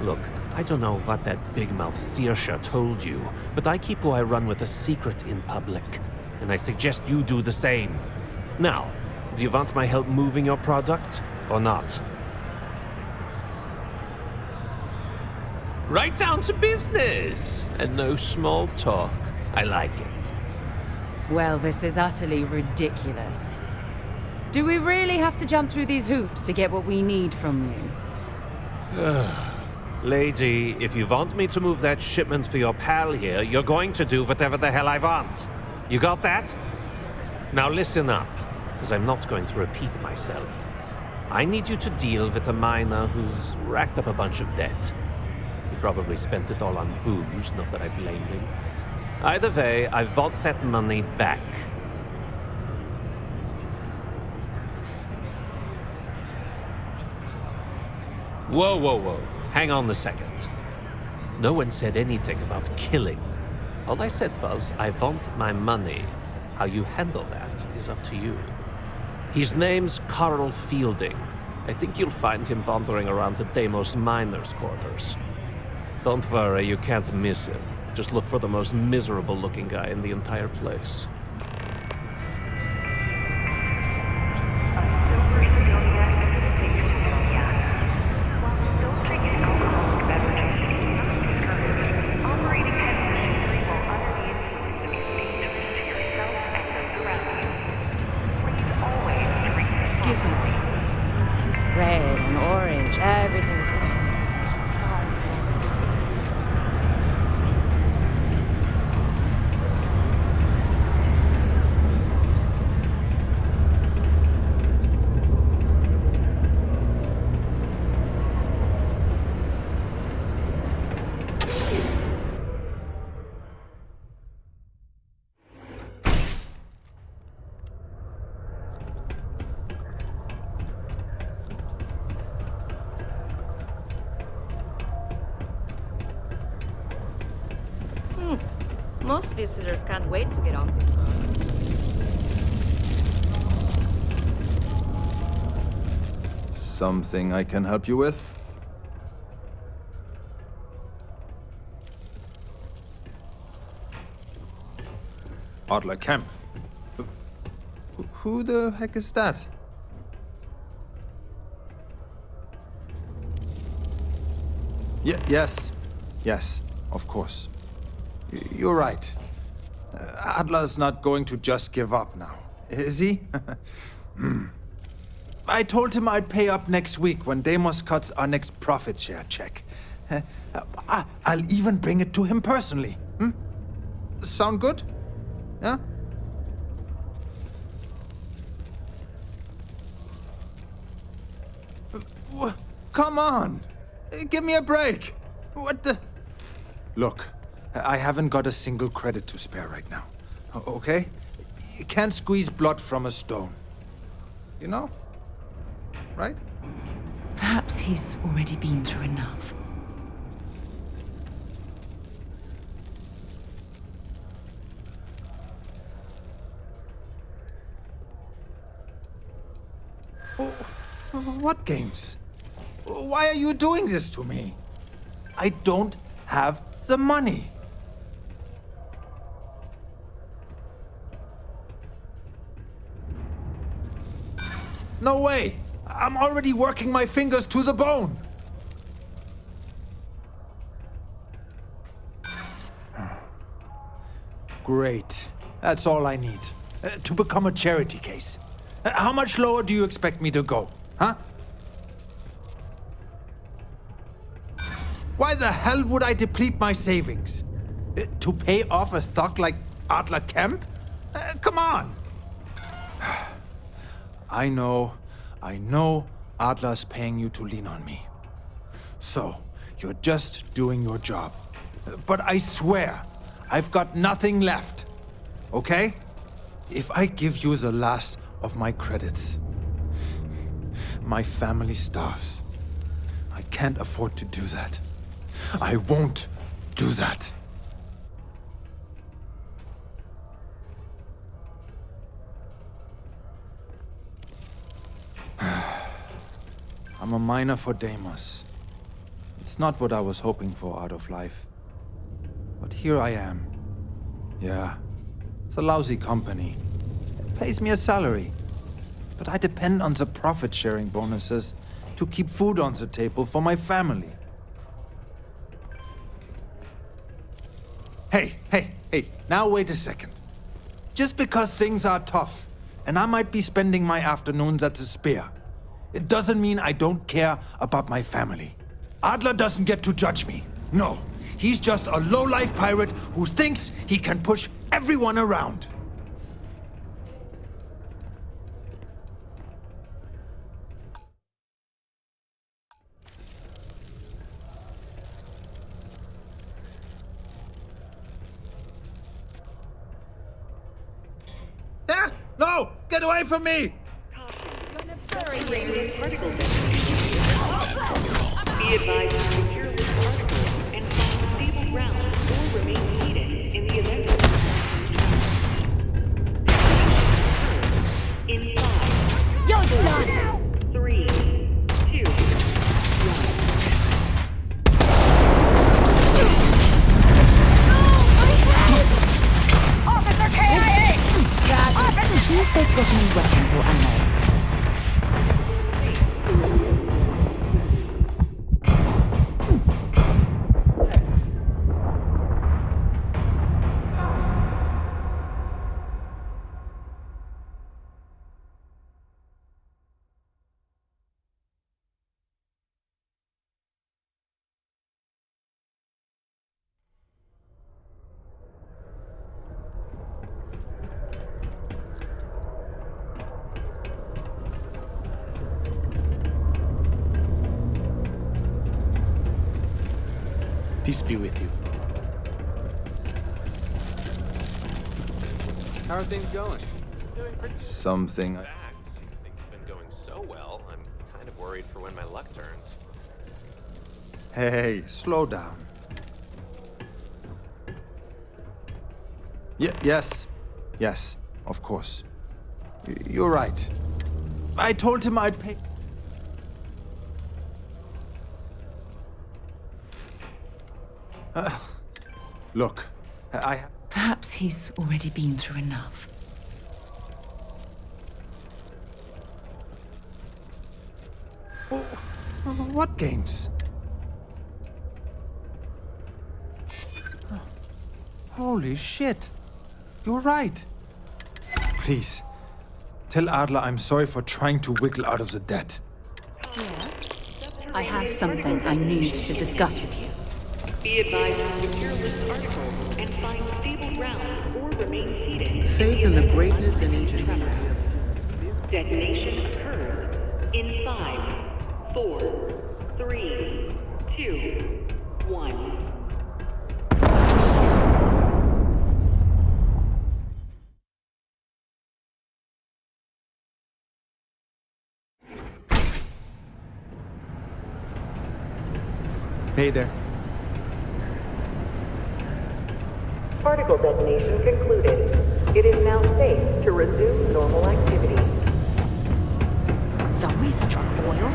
Look, I don't know what that big-mouth Saoirse told you, but I keep who I run with a secret in public. And I suggest you do the same. Now, do you want my help moving your product, or not? Right down to business! And no small talk. I like it. Well, this is utterly ridiculous. Do we really have to jump through these hoops to get what we need from you? Lady, if you want me to move that shipment for your pal here, you're going to do whatever the hell I want. You got that? Now listen up, because I'm not going to repeat myself. I need you to deal with a miner who's racked up a bunch of debt. He probably spent it all on booze, not that I blame him. Either way, I want that money back. Whoa, whoa, whoa. Hang on a second. No one said anything about killing. All I said was, I want my money. How you handle that is up to you. His name's Carl Fielding. I think you'll find him wandering around the Deimos miners' quarters. Don't worry, you can't miss him. Just look for the most miserable-looking guy in the entire place. Excuse me. Red and orange, everything's red. Most visitors can't wait to get off this line. Something I can help you with? Adler Camp. Who the heck is that? Yes, of course. You're right. Adler's not going to just give up now, is he? I told him I'd pay up next week when Deimos cuts our next profit share check. I'll even bring it to him personally. Sound good? Yeah? Come on! Give me a break! What the... Look, I haven't got a single credit to spare right now. Okay? You can't squeeze blood from a stone. You know? Right? Perhaps he's already been through enough. What games? Why are you doing this to me? I don't have the money. No way! I'm already working my fingers to the bone! Great. That's all I need. To become a charity case. How much lower do you expect me to go? Huh? Why the hell would I deplete my savings? To pay off a thug like Adler Kemp? Come on! I know Adler's paying you to lean on me. So, you're just doing your job. But I swear, I've got nothing left. Okay? If I give you the last of my credits, my family starves. I can't afford to do that. I won't do that. I'm a miner for Deimos. It's not what I was hoping for out of life. But here I am. Yeah, it's a lousy company. It pays me a salary. But I depend on the profit-sharing bonuses to keep food on the table for my family. Hey, now wait a second. Just because things are tough, and I might be spending my afternoons at the Spear, it doesn't mean I don't care about my family. Adler doesn't get to judge me. No, he's just a low-life pirate who thinks he can push everyone around. No! Get away from me! Be advised to secure this article and find stable ground or remain heated in the event of in 5, You're done! 3, 2, 1. Officer KIA! See if they've got any weapons or ammo. Peace be with you. How are things going? Doing pretty good. Something. In fact, things have been going so well, I'm kind of worried for when my luck turns. Hey, slow down. Yes, of course. You're right. I told him I'd pay. Look, Perhaps he's already been through enough. What games? Holy shit. You're right. Please, tell Adler I'm sorry for trying to wiggle out of the debt. I have something I need to discuss with you. Be advised to secure this article and find stable ground or remain seated. Faith in the greatness and ingenuity of the human spirit. Detonation occurs in 5, 4, 3, 2, 1. Hey there. Particle detonation concluded. It is now safe to resume normal activity. Thought we'd struck oil,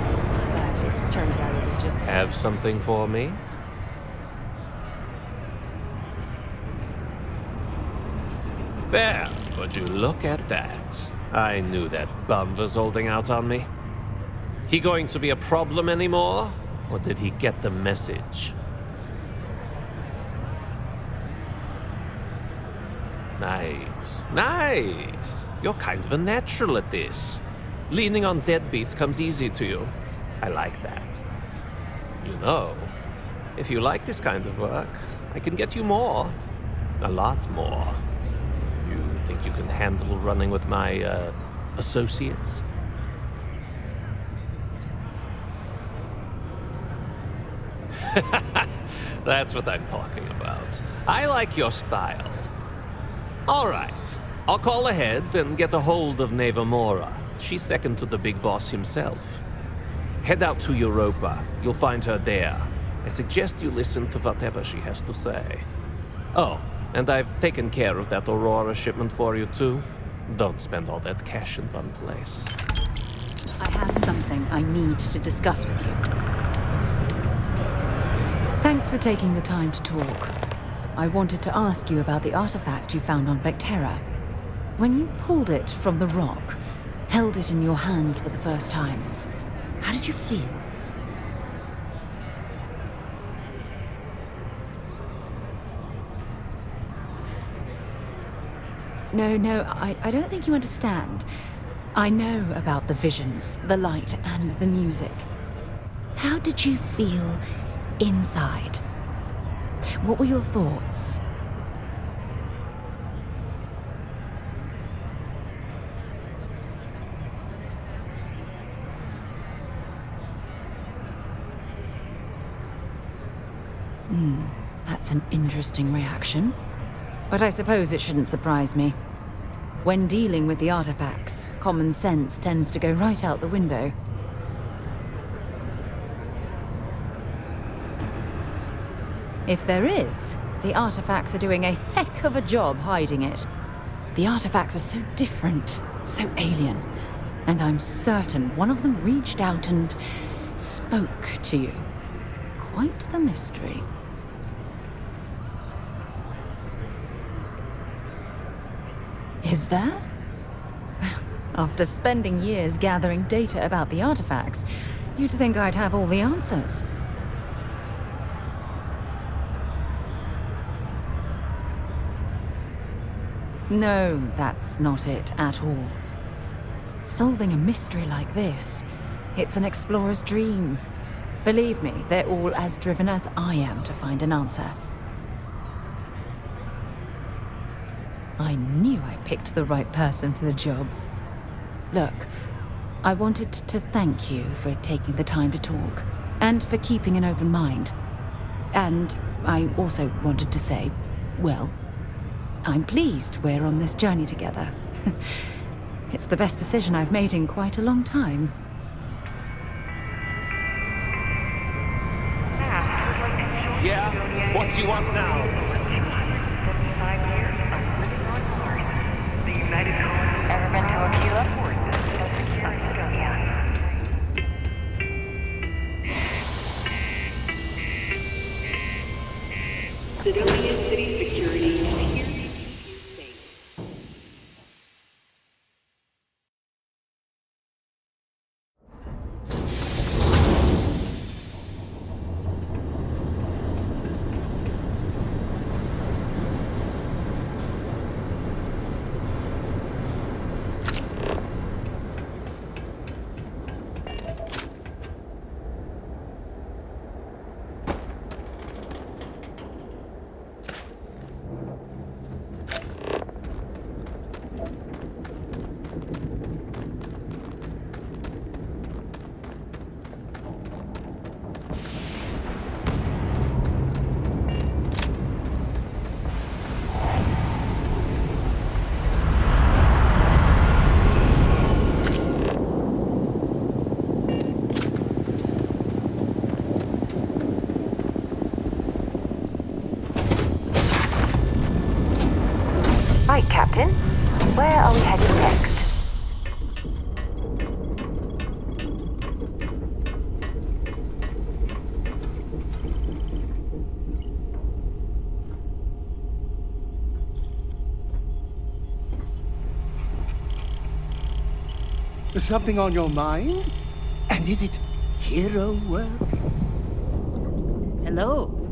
but it turns out it was just... Have something for me? There, would you look at that? I knew that bum was holding out on me. He going to be a problem anymore? Or did he get the message? Nice. You're kind of a natural at this. Leaning on deadbeats comes easy to you. I like that. You know, If you like this kind of work, I can get you more. A lot more. You think you can handle running with my, associates? That's what I'm talking about. I like your style. All right. I'll call ahead and get a hold of Neva Mora. She's second to the big boss himself. Head out to Europa. You'll find her there. I suggest you listen to whatever she has to say. Oh, and I've taken care of that Aurora shipment for you too. Don't spend all that cash in one place. I have something I need to discuss with you. Thanks for taking the time to talk. I wanted to ask you about the artifact you found on Vectera. When you pulled it from the rock, held it in your hands for the first time, how did you feel? No, I don't think you understand. I know about the visions, the light, and the music. How did you feel inside? What were your thoughts? That's an interesting reaction. But I suppose it shouldn't surprise me. When dealing with the artifacts, common sense tends to go right out the window. If there is, the artifacts are doing a heck of a job hiding it. The artifacts are so different, so alien, and I'm certain one of them reached out and spoke to you. Quite the mystery. Is there? After spending years gathering data about the artifacts, you'd think I'd have all the answers. No, that's not it at all. Solving a mystery like this, it's an explorer's dream. Believe me, they're all as driven as I am to find an answer. I knew I picked the right person for the job. Look, I wanted to thank you for taking the time to talk, and for keeping an open mind. And I also wanted to say, well, I'm pleased we're on this journey together. It's the best decision I've made in quite a long time. Yeah? What do you want now? Ever been to Aquila? Civilian city security is here. Right, Captain. Where are we headed next? Something on your mind? And is it hero work? Hello.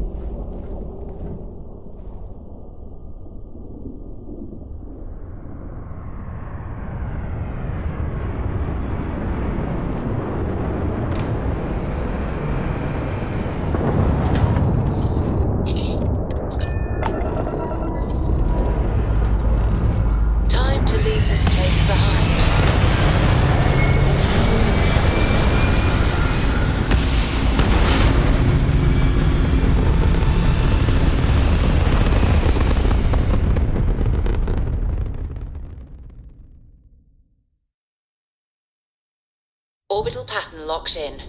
Orbital pattern locked in.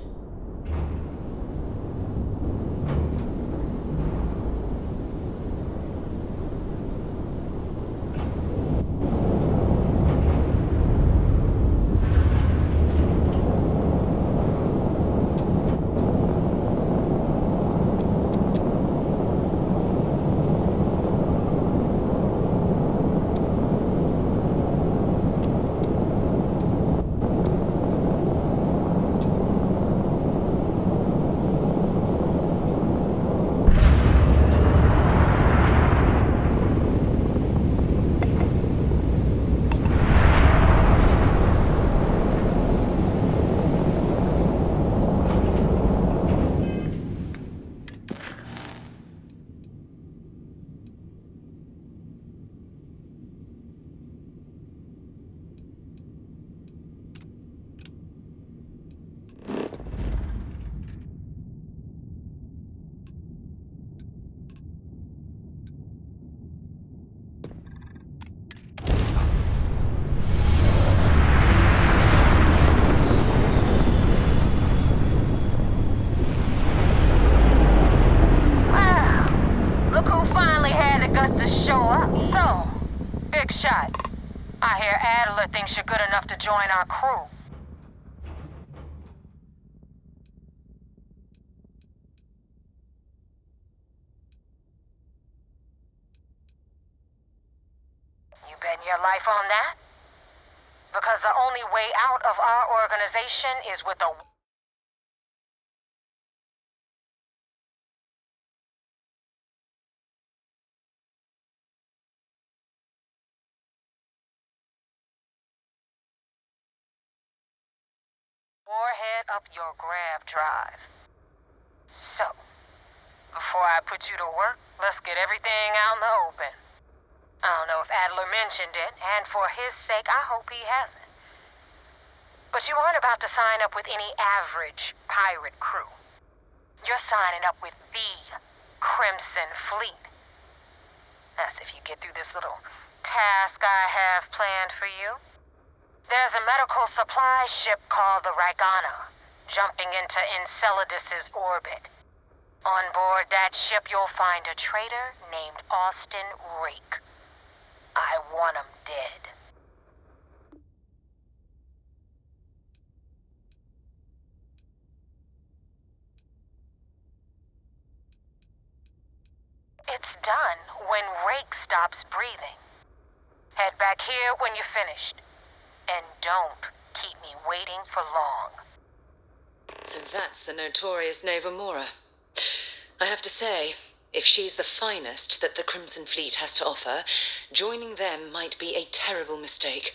I hear Adler thinks you're good enough to join our crew. You betting your life on that? Because the only way out of our organization is with a warhead up your grab drive. So, before I put you to work, let's get everything out in the open. I don't know if Adler mentioned it, and for his sake, I hope he hasn't. But you aren't about to sign up with any average pirate crew. You're signing up with the Crimson Fleet. That's if you get through this little task I have planned for you. There's a medical supply ship called the Ragana, jumping into Enceladus's orbit. On board that ship, you'll find a traitor named Austin Rake. I want him dead. It's done when Rake stops breathing. Head back here when you're finished. And don't keep me waiting for long. So that's the notorious Nova Mora. I have to say, if she's the finest that the Crimson Fleet has to offer, joining them might be a terrible mistake.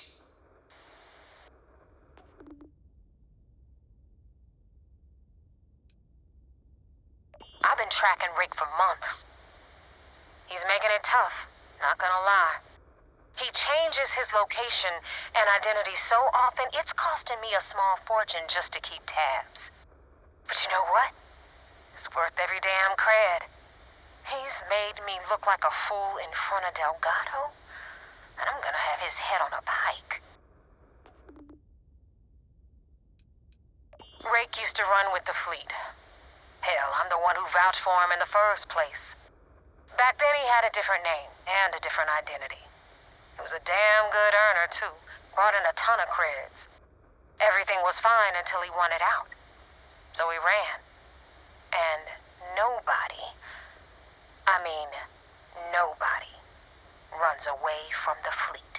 I've been tracking Rick for months. He's making it tough, not gonna lie. He changes his location and identity so often, it's costing me a small fortune just to keep tabs. But you know what? It's worth every damn cred. He's made me look like a fool in front of Delgado, and I'm gonna have his head on a pike. Rake used to run with the fleet. Hell, I'm the one who vouched for him in the first place. Back then he had a different name and a different identity. He was a damn good earner, too. Brought in a ton of creds. Everything was fine until he wanted out. So he ran. And nobody, nobody runs away from the fleet.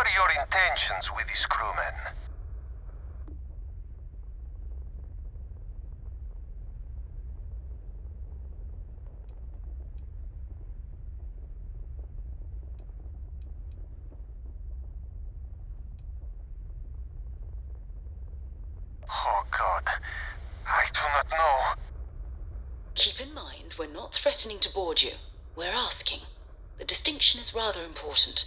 were your intentions with these crewmen? Oh God, I do not know. Keep in mind, we're not threatening to board you. We're asking. The distinction is rather important.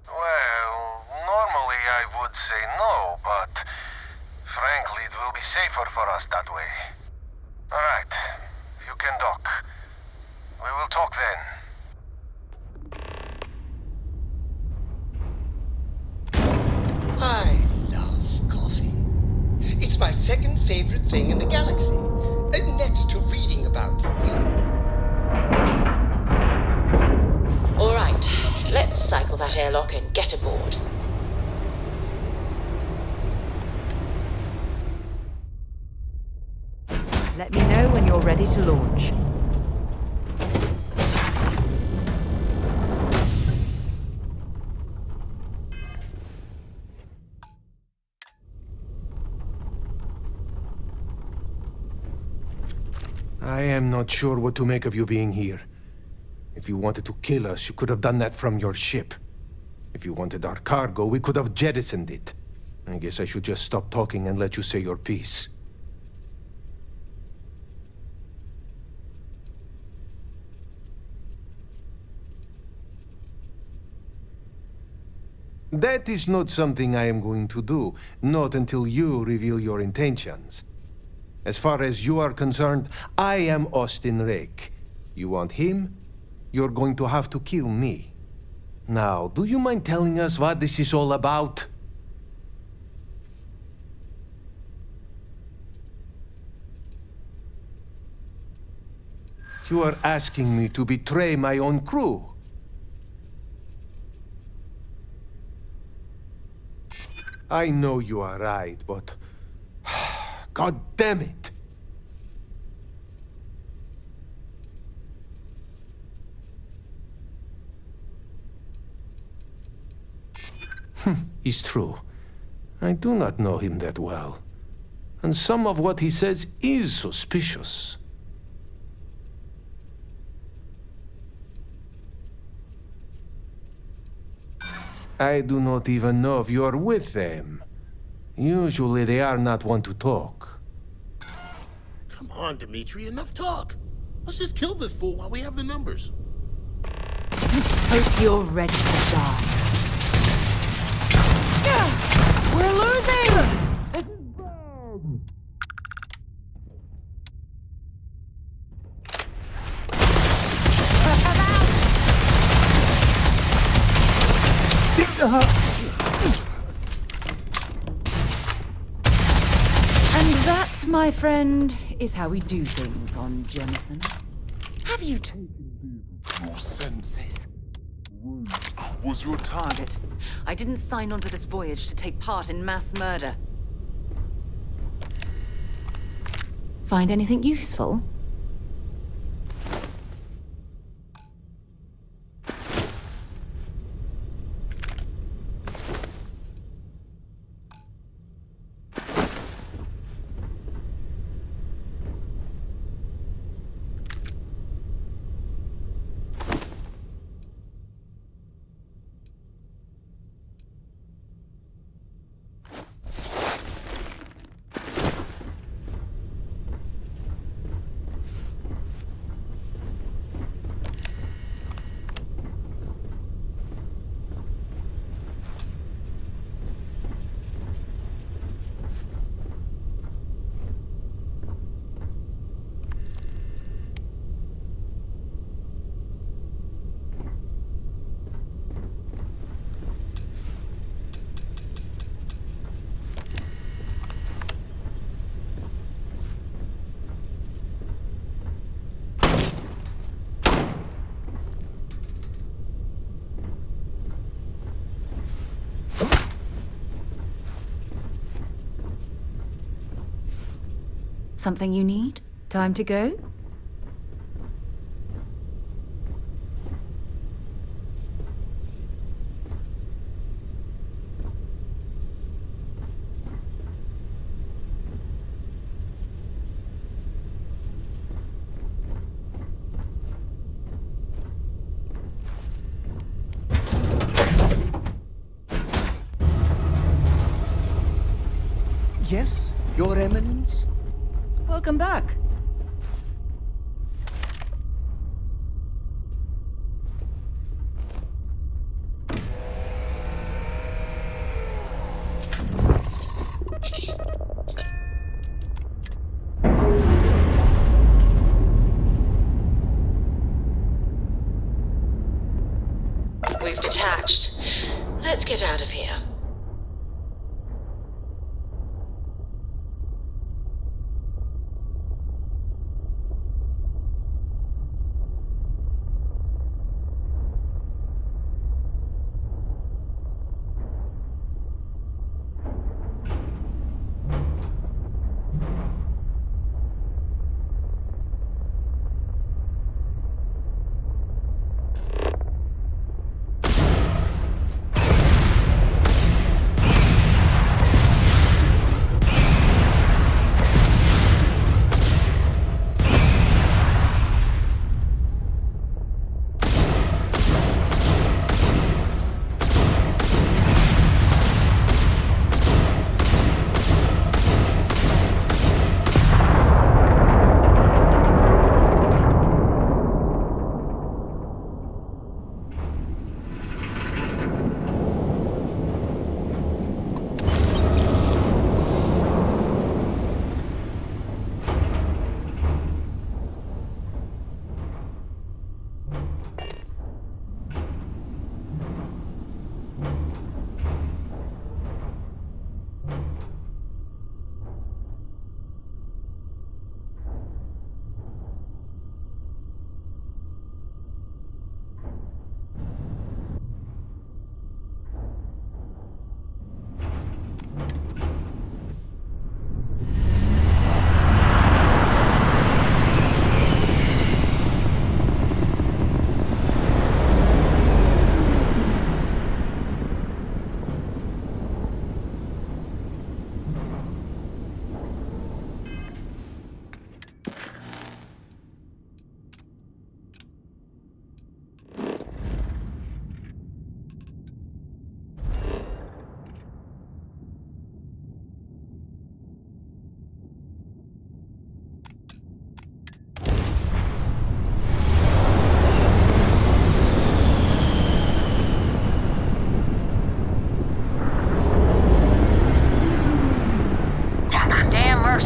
Well, normally I would say no, but frankly, it will be safer for us that way. All right, you can dock. We will talk then. I love coffee. It's my second favorite thing in the galaxy, next to reading about you. All right, let's cycle that airlock and get aboard. Let me know when you're ready to launch. I am not sure what to make of you being here. If you wanted to kill us, you could have done that from your ship. If you wanted our cargo, we could have jettisoned it. I guess I should just stop talking and let you say your piece. That is not something I am going to do, not until you reveal your intentions. As far as you are concerned, I am Austin Rake. You want him? You're going to have to kill me. Now, do you mind telling us what this is all about? You are asking me to betray my own crew. I know you are right, but... God damn it! It's true. I do not know him that well. And some of what he says is suspicious. I do not even know if you are with them. Usually they are not one to talk. Come on, Dimitri, enough talk. Let's just kill this fool while we have the numbers. Hope you're ready to die. We're losing! And that, my friend, is how we do things on Jemison. Have you taken your senses? I was your target. I didn't sign on to this voyage to take part in mass murder. Find anything useful? Something you need? Time to go? Yes, Your Eminence? Welcome back. We've detached. Let's get out of here.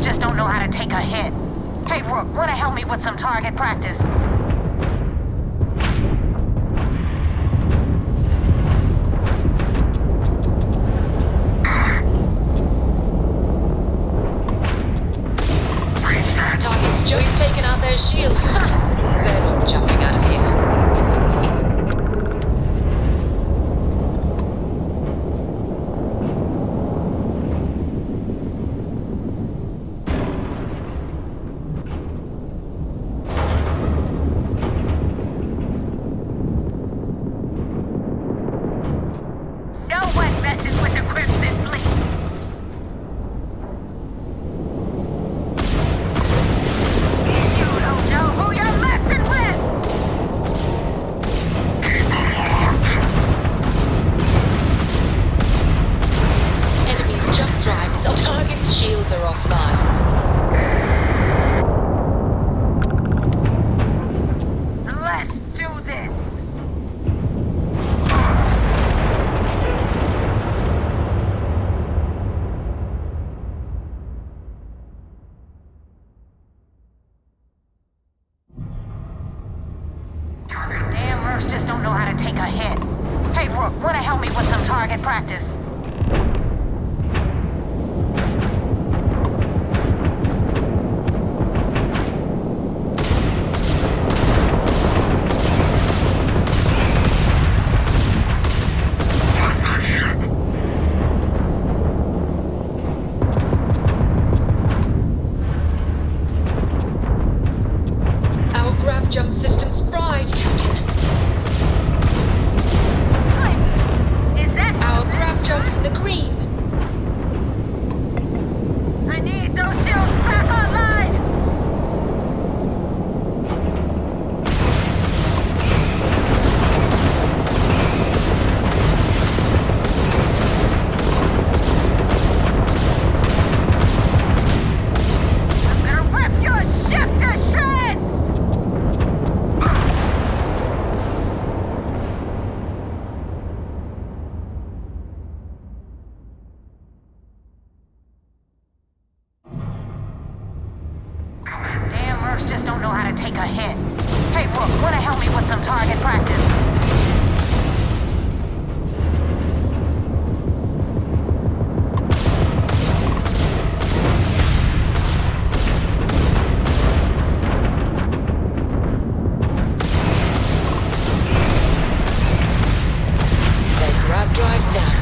Just don't know how to take a hit. Hey, Rook, wanna help me with some target practice? Targets, Joe, you've taken out their shield. They're not jumping out of here. Just don't know how to take a hit. Hey, Rook, wanna help me with some target practice? Our grav jump system's fried, Captain. Is that Our grav jump just don't know how to take a hit. Hey, Rook, wanna help me with some target practice? Their grab drive's down.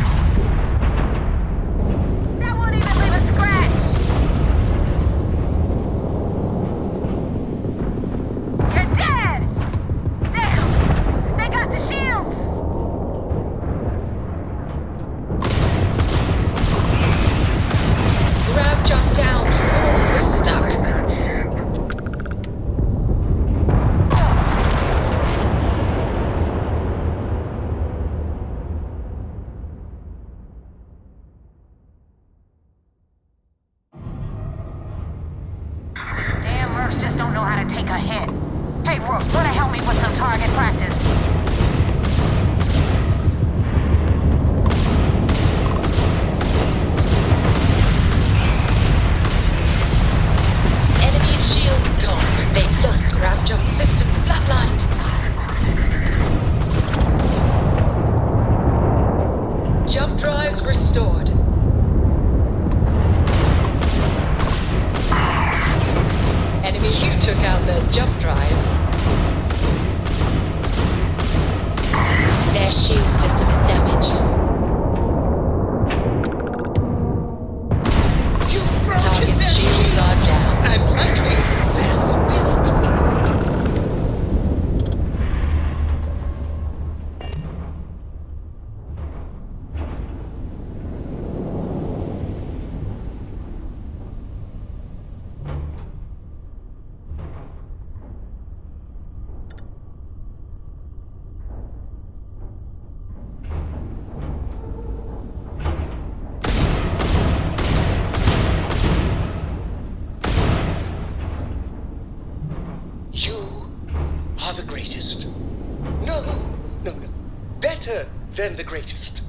That won't even leave a scratch! You're dead! Damn! They got the shields! Grab jump down. Oh, we're stuck. Damn mercs just don't know how to take a hit. Hey, Rook, wanna help me with some target practice? Enemy's shield gone. They've lost grab jump system flatlined. Jump drives restored. Enemy, you took out their jump drive. Their shield system is damaged. Target's shields are down. And likely their spirit. You are the greatest. No. Better than the greatest.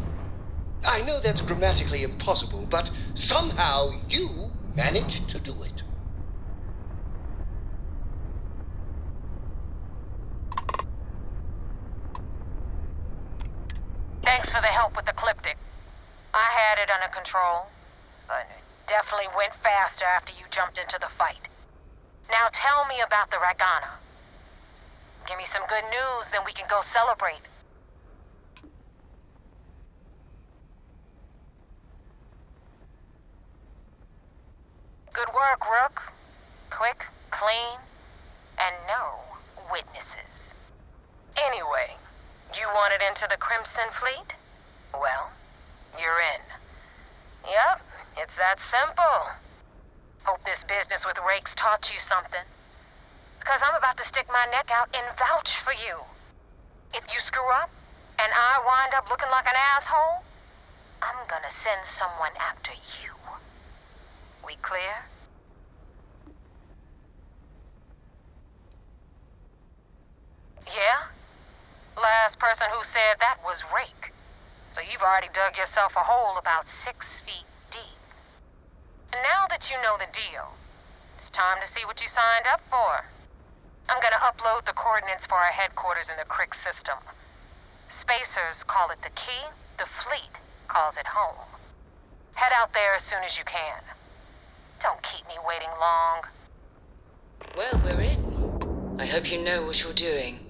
I know that's grammatically impossible, but somehow you managed to do it. Thanks for the help with the Cliptic. I had it under control, but it definitely went faster after you jumped into the fight. Now tell me about the Ragana. Give me some good news, then we can go celebrate. Good work, Rook. Quick, clean, and no witnesses. Anyway, you wanted into the Crimson Fleet? Well, you're in. Yep, it's that simple. Hope this business with Rakes taught you something. Because I'm about to stick my neck out and vouch for you. If you screw up, and I wind up looking like an asshole, I'm gonna send someone after you. We clear? Yeah? Last person who said that was Rake. So you've already dug yourself a hole about 6 feet deep. And now that you know the deal, it's time to see what you signed up for. I'm gonna upload the coordinates for our headquarters in the Crick system. Spacers call it the key, the fleet calls it home. Head out there as soon as you can. Don't keep me waiting long. Well, we're in. I hope you know what you're doing.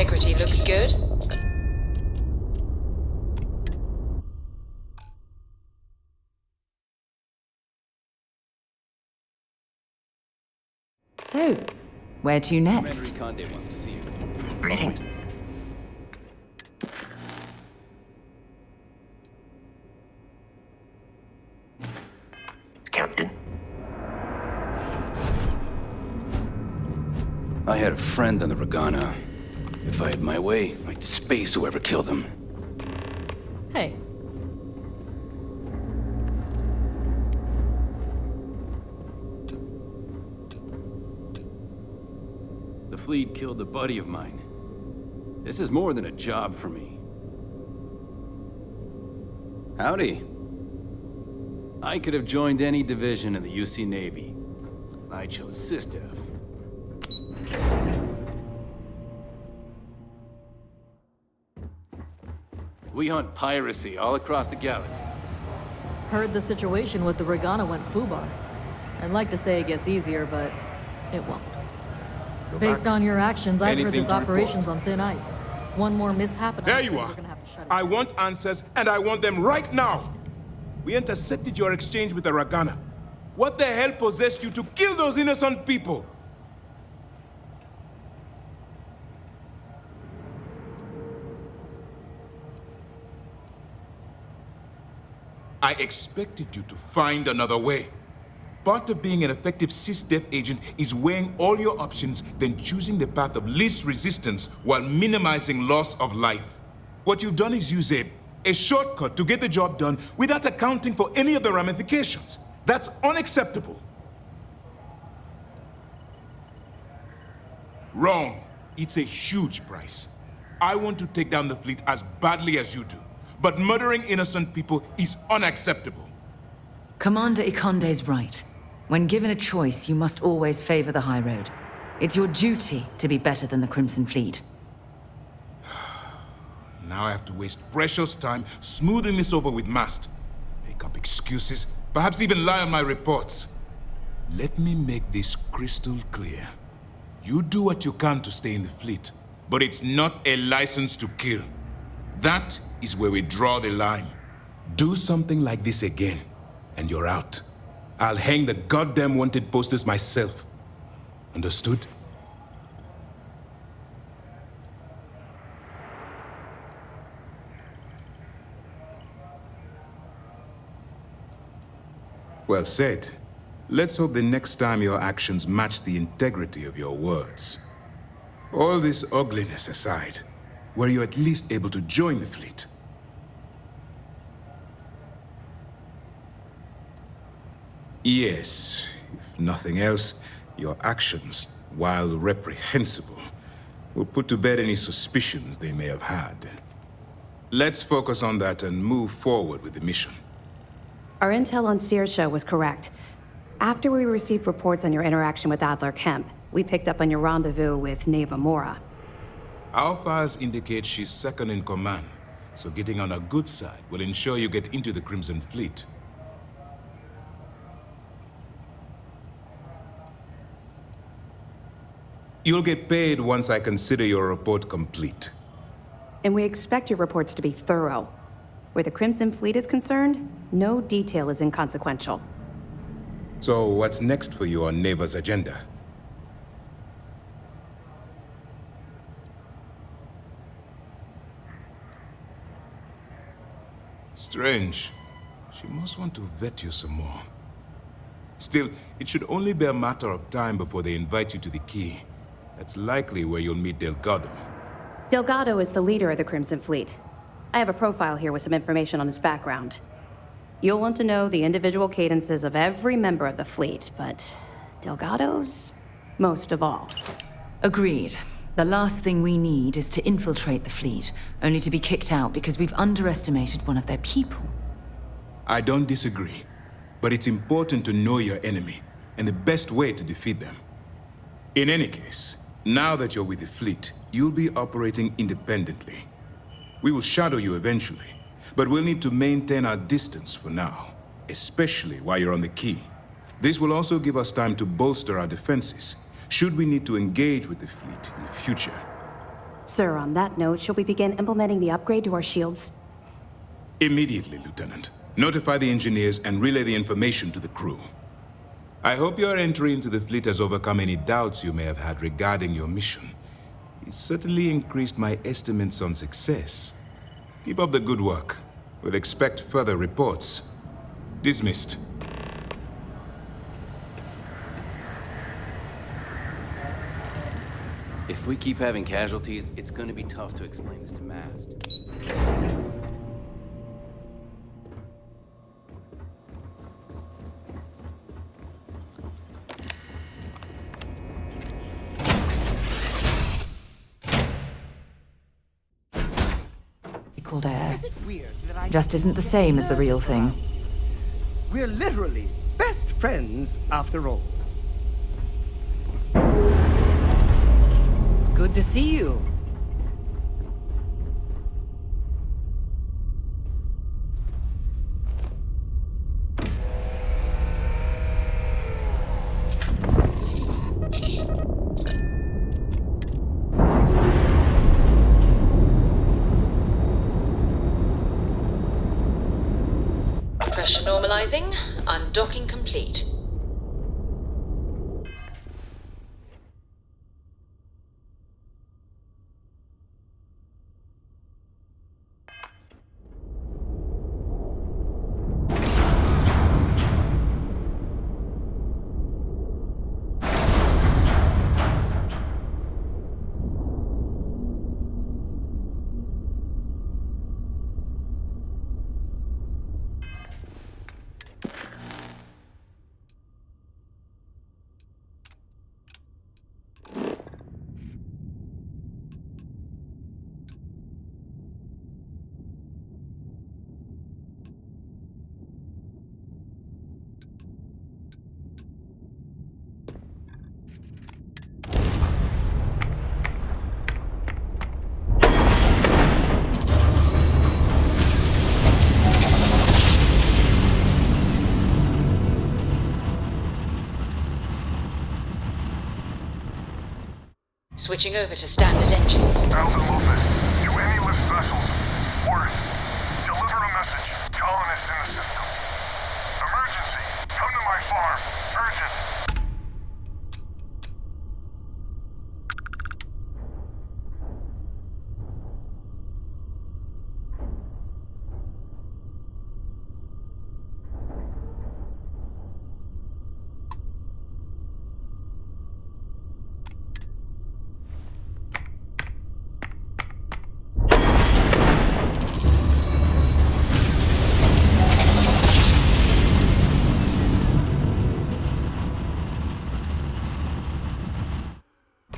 integrity looks good. So, where to next? Conde wants to see you. Greetings. Captain. I had a friend on the Regana. If I had my way, I'd space whoever killed him. Hey. The fleet killed a buddy of mine. This is more than a job for me. Howdy. I could have joined any division in the UC Navy. I chose SysDef. We hunt piracy all across the galaxy. Heard the situation with the Regana went foobar. I'd like to say it gets easier, but it won't. Based on your actions, I've heard this operation's on thin ice. One more mishap and There you are. I want answers, and I want them right now. We intercepted your exchange with the Regana. What the hell possessed you to kill those innocent people? I expected you to find another way. Part of being an effective SysDef agent is weighing all your options, then choosing the path of least resistance while minimizing loss of life. What you've done is use a shortcut to get the job done without accounting for any of the ramifications. That's unacceptable. Wrong. It's a huge price. I want to take down the fleet as badly as you do. But murdering innocent people is unacceptable. Commander Ikonde's right. When given a choice, you must always favor the high road. It's your duty to be better than the Crimson Fleet. Now I have to waste precious time smoothing this over with Mast. Make up excuses, perhaps even lie on my reports. Let me make this crystal clear. You do what you can to stay in the fleet, but it's not a license to kill. That is where we draw the line. Do something like this again, and you're out. I'll hang the goddamn wanted posters myself. Understood? Well said. Let's hope the next time your actions match the integrity of your words. All this ugliness aside, were you at least able to join the fleet? Yes. If nothing else, your actions, while reprehensible, will put to bed any suspicions they may have had. Let's focus on that and move forward with the mission. Our intel on Saoirse was correct. After we received reports on your interaction with Adler Kemp, we picked up on your rendezvous with Neva Mora. Our files indicate she's second in command, so getting on her good side will ensure you get into the Crimson Fleet. You'll get paid once I consider your report complete. And we expect your reports to be thorough. Where the Crimson Fleet is concerned, no detail is inconsequential. So what's next for you on Neva's agenda? Strange. She must want to vet you some more. Still, it should only be a matter of time before they invite you to the Key. That's likely where you'll meet Delgado. Delgado is the leader of the Crimson Fleet. I have a profile here with some information on his background. You'll want to know the individual cadences of every member of the fleet, but Delgado's most of all. Agreed. The last thing we need is to infiltrate the fleet, only to be kicked out because we've underestimated one of their people. I don't disagree, but it's important to know your enemy and the best way to defeat them. In any case, now that you're with the fleet, you'll be operating independently. We will shadow you eventually, but we'll need to maintain our distance for now, especially while you're on the Key. This will also give us time to bolster our defenses, should we need to engage with the fleet in the future. Sir, on that note, shall we begin implementing the upgrade to our shields? Immediately, Lieutenant. Notify the engineers and relay the information to the crew. I hope your entry into the fleet has overcome any doubts you may have had regarding your mission. It certainly increased my estimates on success. Keep up the good work. We'll expect further reports. Dismissed. If we keep having casualties, it's going to be tough to explain this to Mast. Called air. Just isn't the same as the real thing. We're literally best friends after all. Good to see you. Pressure normalizing. Undocking complete. Switching over to standard engines. Alpha Lopez, to any lift vessels. Word. Deliver a message. Colonists in the system. Emergency. Come to my farm. Urgent.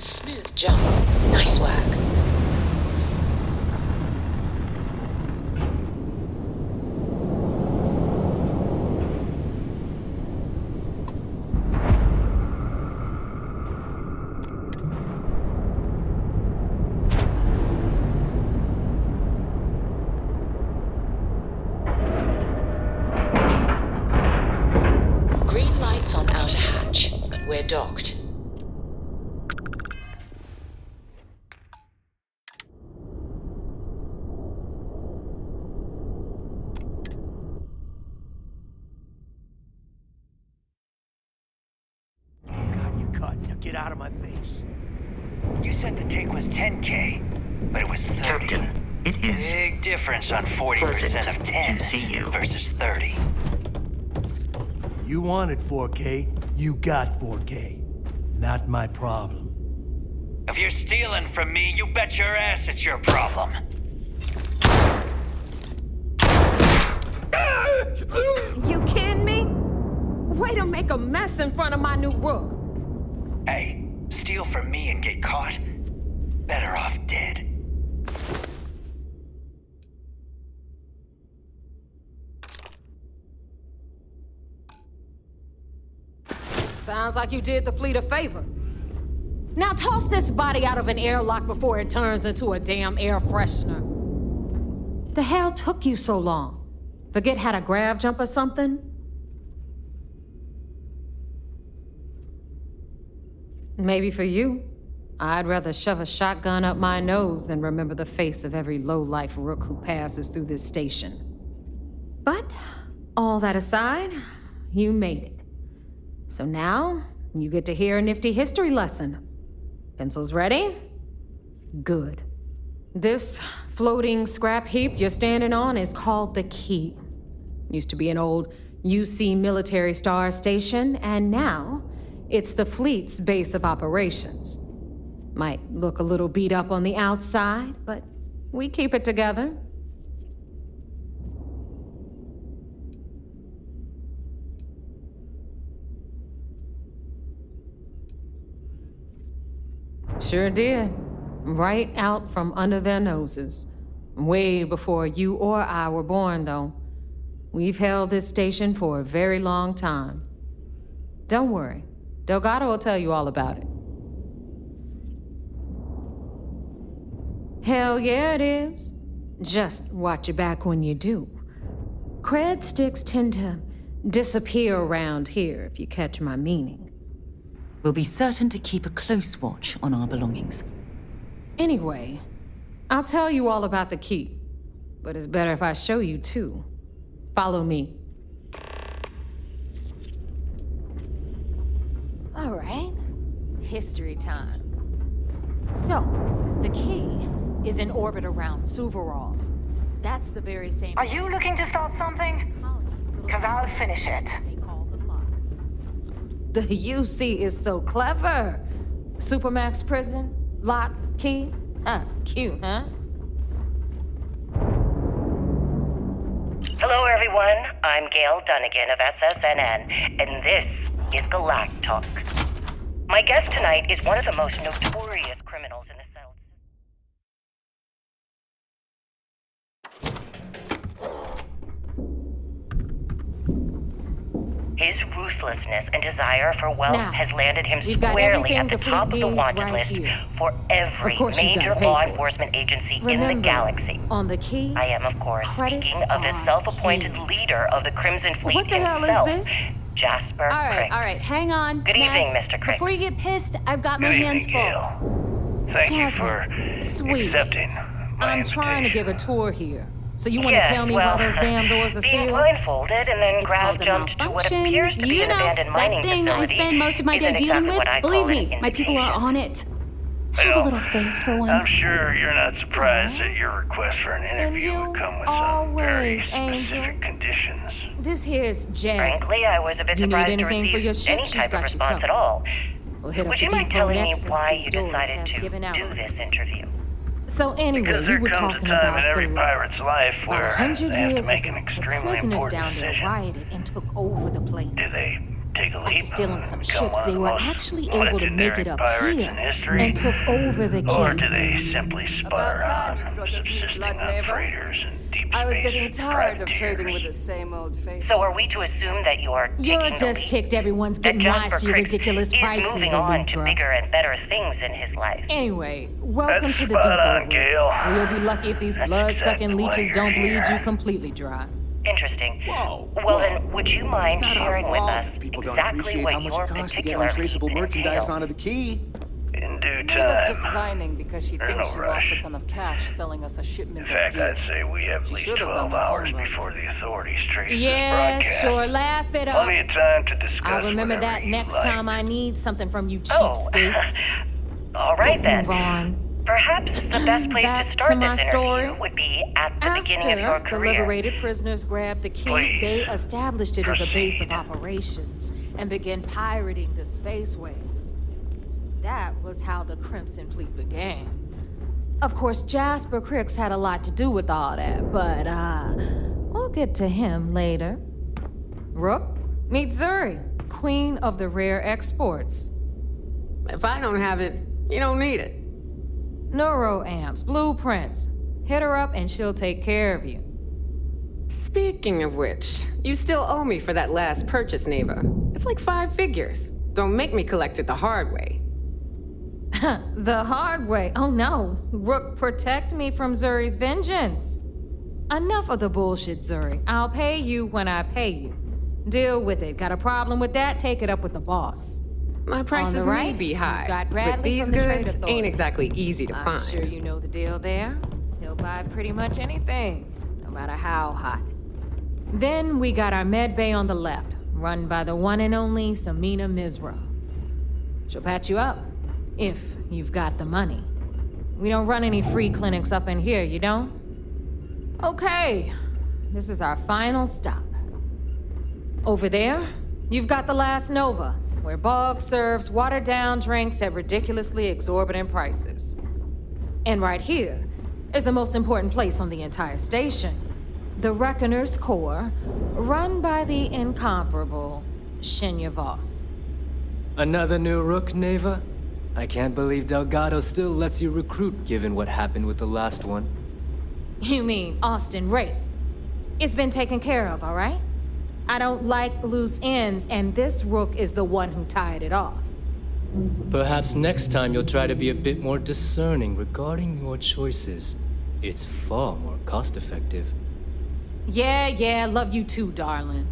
Smooth jump. Nice work. Green lights on outer hatch. We're docked. Now get out of my face. You said the take was 10K, but it was 30. Captain, it is Big difference on 40% of 10 to see you. versus 30. You wanted 4K, you got 4K. Not my problem. If you're stealing from me, you bet your ass it's your problem. You kidding me? Way to make a mess in front of my new rook. Hey, steal from me and get caught? Better off dead. Sounds like you did the fleet a favor. Now toss this body out of an airlock before it turns into a damn air freshener. The hell took you so long? Forget how to grav jump or something? Maybe for you, I'd rather shove a shotgun up my nose than remember the face of every low-life rook who passes through this station. But, all that aside, you made it. So now, you get to hear a nifty history lesson. Pencils ready? Good. This floating scrap heap you're standing on is called the Key. Used to be an old UC military star station, and now it's the fleet's base of operations. Might look a little beat up on the outside, but we keep it together. Sure did. Right out from under their noses. Way before you or I were born, though. We've held this station for a very long time. Don't worry. Delgado will tell you all about it. Hell yeah, it is. Just watch your back when you do. Cred sticks tend to disappear around here, if you catch my meaning. We'll be certain to keep a close watch on our belongings. Anyway, I'll tell you all about the Key. But it's better if I show you, too. Follow me. All right. History time. So, the Key is in orbit around Suvorov. That's the very same... Are you looking to start something? Because I'll finish it. The UC is so clever. Supermax prison, lock, key. Cute, huh? Hello, everyone. I'm Gail Dunnigan of SSNN, and this is Galactalk. My guest tonight is one of the most notorious criminals in the cell. His ruthlessness and desire for wealth has landed him squarely at the top of the wanted list for every major law enforcement agency in the galaxy. On the Key, I am, of course, speaking of the self-appointed leader of the Crimson Fleet What the hell himself, is this? Jasper All right, Crick. hang on. Good Nav, evening, Mr. Crick. Before you get pissed, I've got my hands full. Thank you for accepting I'm trying to give a tour here. So you want to tell me why those damn doors are being sealed? blindfolded and then It's Grav called a jumped to what malfunction. appears to be You an know, abandoned mining that thing facility. I spend most of my day isn't dealing exactly with, what I believe call me, an my people are on it. Have a little faith for I'm once. sure you're not surprised that your request for an interview would come with some very specific conditions. This here's Jazz. Frankly, I was a bit You need surprised to anything for your receive ship? any She's type of got you response covered. at all. We'll hit up Would the you mind depot telling me next since why these you doors decided have to given out do on this us. interview? So anyway, Because we there were comes a talking time about in every the pirate's life About where 100 they have years to make ago, an the extremely prisoners important down there decision. rioted and took over the place. Do they take a leap? After stealing some become ships, one of they the were most actually able to make it legendary up pirates here in history? and took over the Or Key. do they simply sputter on, subsisting on freighters and deep I was space getting tired of privateers? trading with the same old faces. So are we to assume that you are You're taking the just leap? ticked everyone's That getting wise Jasper to your Crick ridiculous is prices, moving on to Elutra. bigger and better things in his life. Anyway, welcome That's to the spot depot, on, Rick, Gail. where you'll be lucky if these That's blood-sucking exactly why leeches you're don't bleed here. you completely dry. Interesting. Well then, would you mind sharing with us People don't exactly appreciate what how much your it costs to get particular untraceable leap merchandise entails? onto the Key. In due Neva's just time. whining because she There's thinks no she rush. lost a ton of cash selling us a shipment In of fact, gear. I'd say we have at She least should have 12 done her hours homework. before the authorities trace this Yeah, broadcast. sure, laugh it up. Plenty of time to discuss I'll remember whatever that you next like. time I need something from you Oh. cheapskates. All right Let's then. move on. Perhaps the best place Back to to start my this story. interview would be at the beginning of your After the career. liberated prisoners grabbed the Key, Please, they established it as a base of operations and began pirating the spaceways. That was how the Crimson Fleet began. Of course, Jasper Crick's had a lot to do with all that, but, we'll get to him later. Rook, meet Zuri, queen of the rare exports. If I don't have it, you don't need it. Neuroamps, blueprints. Hit her up and she'll take care of you. Speaking of which, you still owe me for that last purchase, Neva. It's like 5 figures. Don't make me collect it the hard way. The hard way. Oh no. Rook, protect me from Zuri's vengeance. Enough of the bullshit, Zuri. I'll pay you when I pay you. Deal with it. Got a problem with that? Take it up with the boss. My prices may be high, but these goods ain't exactly easy to find. I'm sure you know the deal there. He'll buy pretty much anything, no matter how hot. Then we got our med bay on the left, run by the one and only Samina Mizra. She'll patch you up, if you've got the money. We don't run any free clinics up in here, you don't? Okay, this is our final stop. Over there, you've got the Last Nova, where Bog serves watered-down drinks at ridiculously exorbitant prices. And right here is the most important place on the entire station, the Reckoner's Core, run by the incomparable Shinya Voss. Another new rook, Neva? I can't believe Delgado still lets you recruit, given what happened with the last one. You mean Austin Rake? It's been taken care of, all right? I don't like loose ends, and this rook is the one who tied it off. Perhaps next time you'll try to be a bit more discerning regarding your choices. It's far more cost-effective. Yeah, love you too, darling.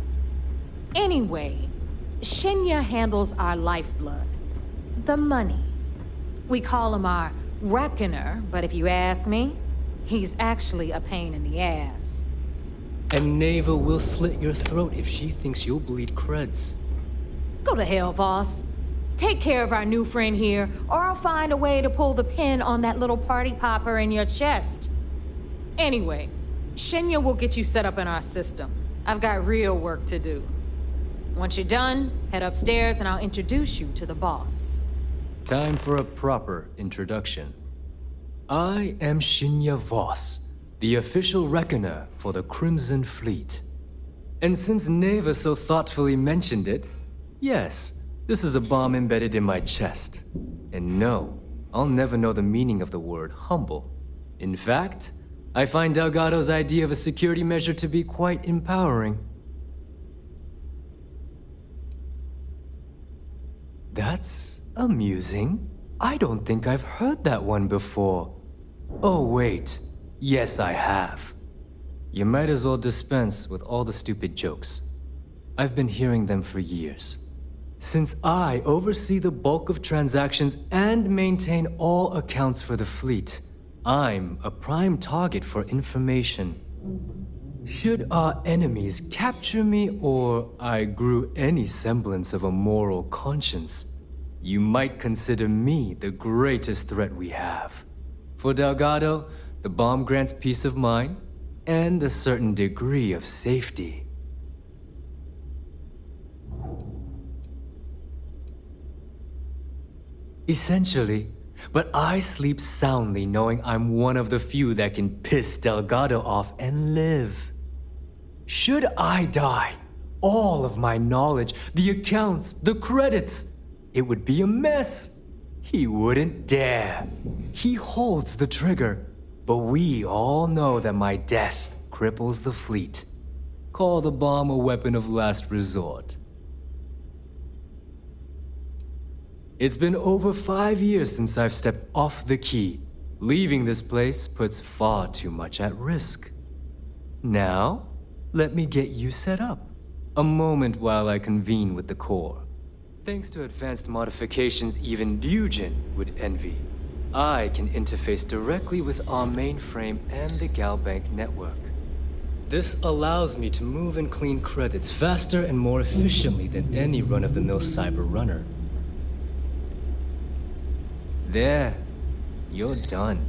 Anyway, Shinya handles our lifeblood. The money. We call him our Reckoner, but if you ask me, he's actually a pain in the ass. And Neva will slit your throat if she thinks you'll bleed creds. Go to hell, boss. Take care of our new friend here, or I'll find a way to pull the pin on that little party popper in your chest. Anyway, Shinya will get you set up in our system. I've got real work to do. Once you're done, head upstairs and I'll introduce you to the boss. Time for a proper introduction. I am Shinya Voss, the official reckoner for the Crimson Fleet. And since Neva so thoughtfully mentioned it, yes, this is a bomb embedded in my chest. And no, I'll never know the meaning of the word humble. In fact, I find Delgado's idea of a security measure to be quite empowering. That's amusing. I don't think I've heard that one before. Oh, wait. Yes, I have. You might as well dispense with all the stupid jokes. I've been hearing them for years. Since I oversee the bulk of transactions and maintain all accounts for the fleet, I'm a prime target for information. Should our enemies capture me or I grew any semblance of a moral conscience, you might consider me the greatest threat we have. For Delgado, the bomb grants peace of mind and a certain degree of safety. Essentially, but I sleep soundly knowing I'm one of the few that can piss Delgado off and live. Should I die, all of my knowledge, the accounts, the credits, it would be a mess. He wouldn't dare. He holds the trigger, but we all know that my death cripples the fleet. Call the bomb a weapon of last resort. It's been over 5 years since I've stepped off the key. Leaving this place puts far too much at risk. Now, let me get you set up. A moment while I convene with the core. Thanks to advanced modifications even Eugen would envy, I can interface directly with our mainframe and the Galbank network. This allows me to move and clean credits faster and more efficiently than any run-of-the-mill cyber runner. There, you're done.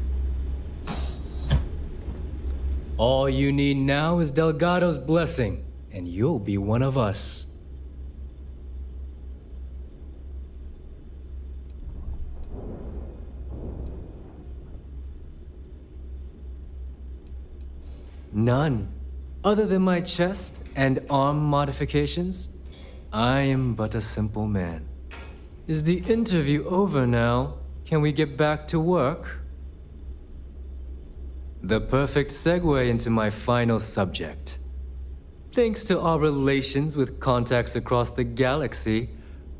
All you need now is Delgado's blessing, and you'll be one of us. None. Other than my chest and arm modifications, I am but a simple man. Is the interview over now? Can we get back to work? The perfect segue into my final subject. Thanks to our relations with contacts across the galaxy,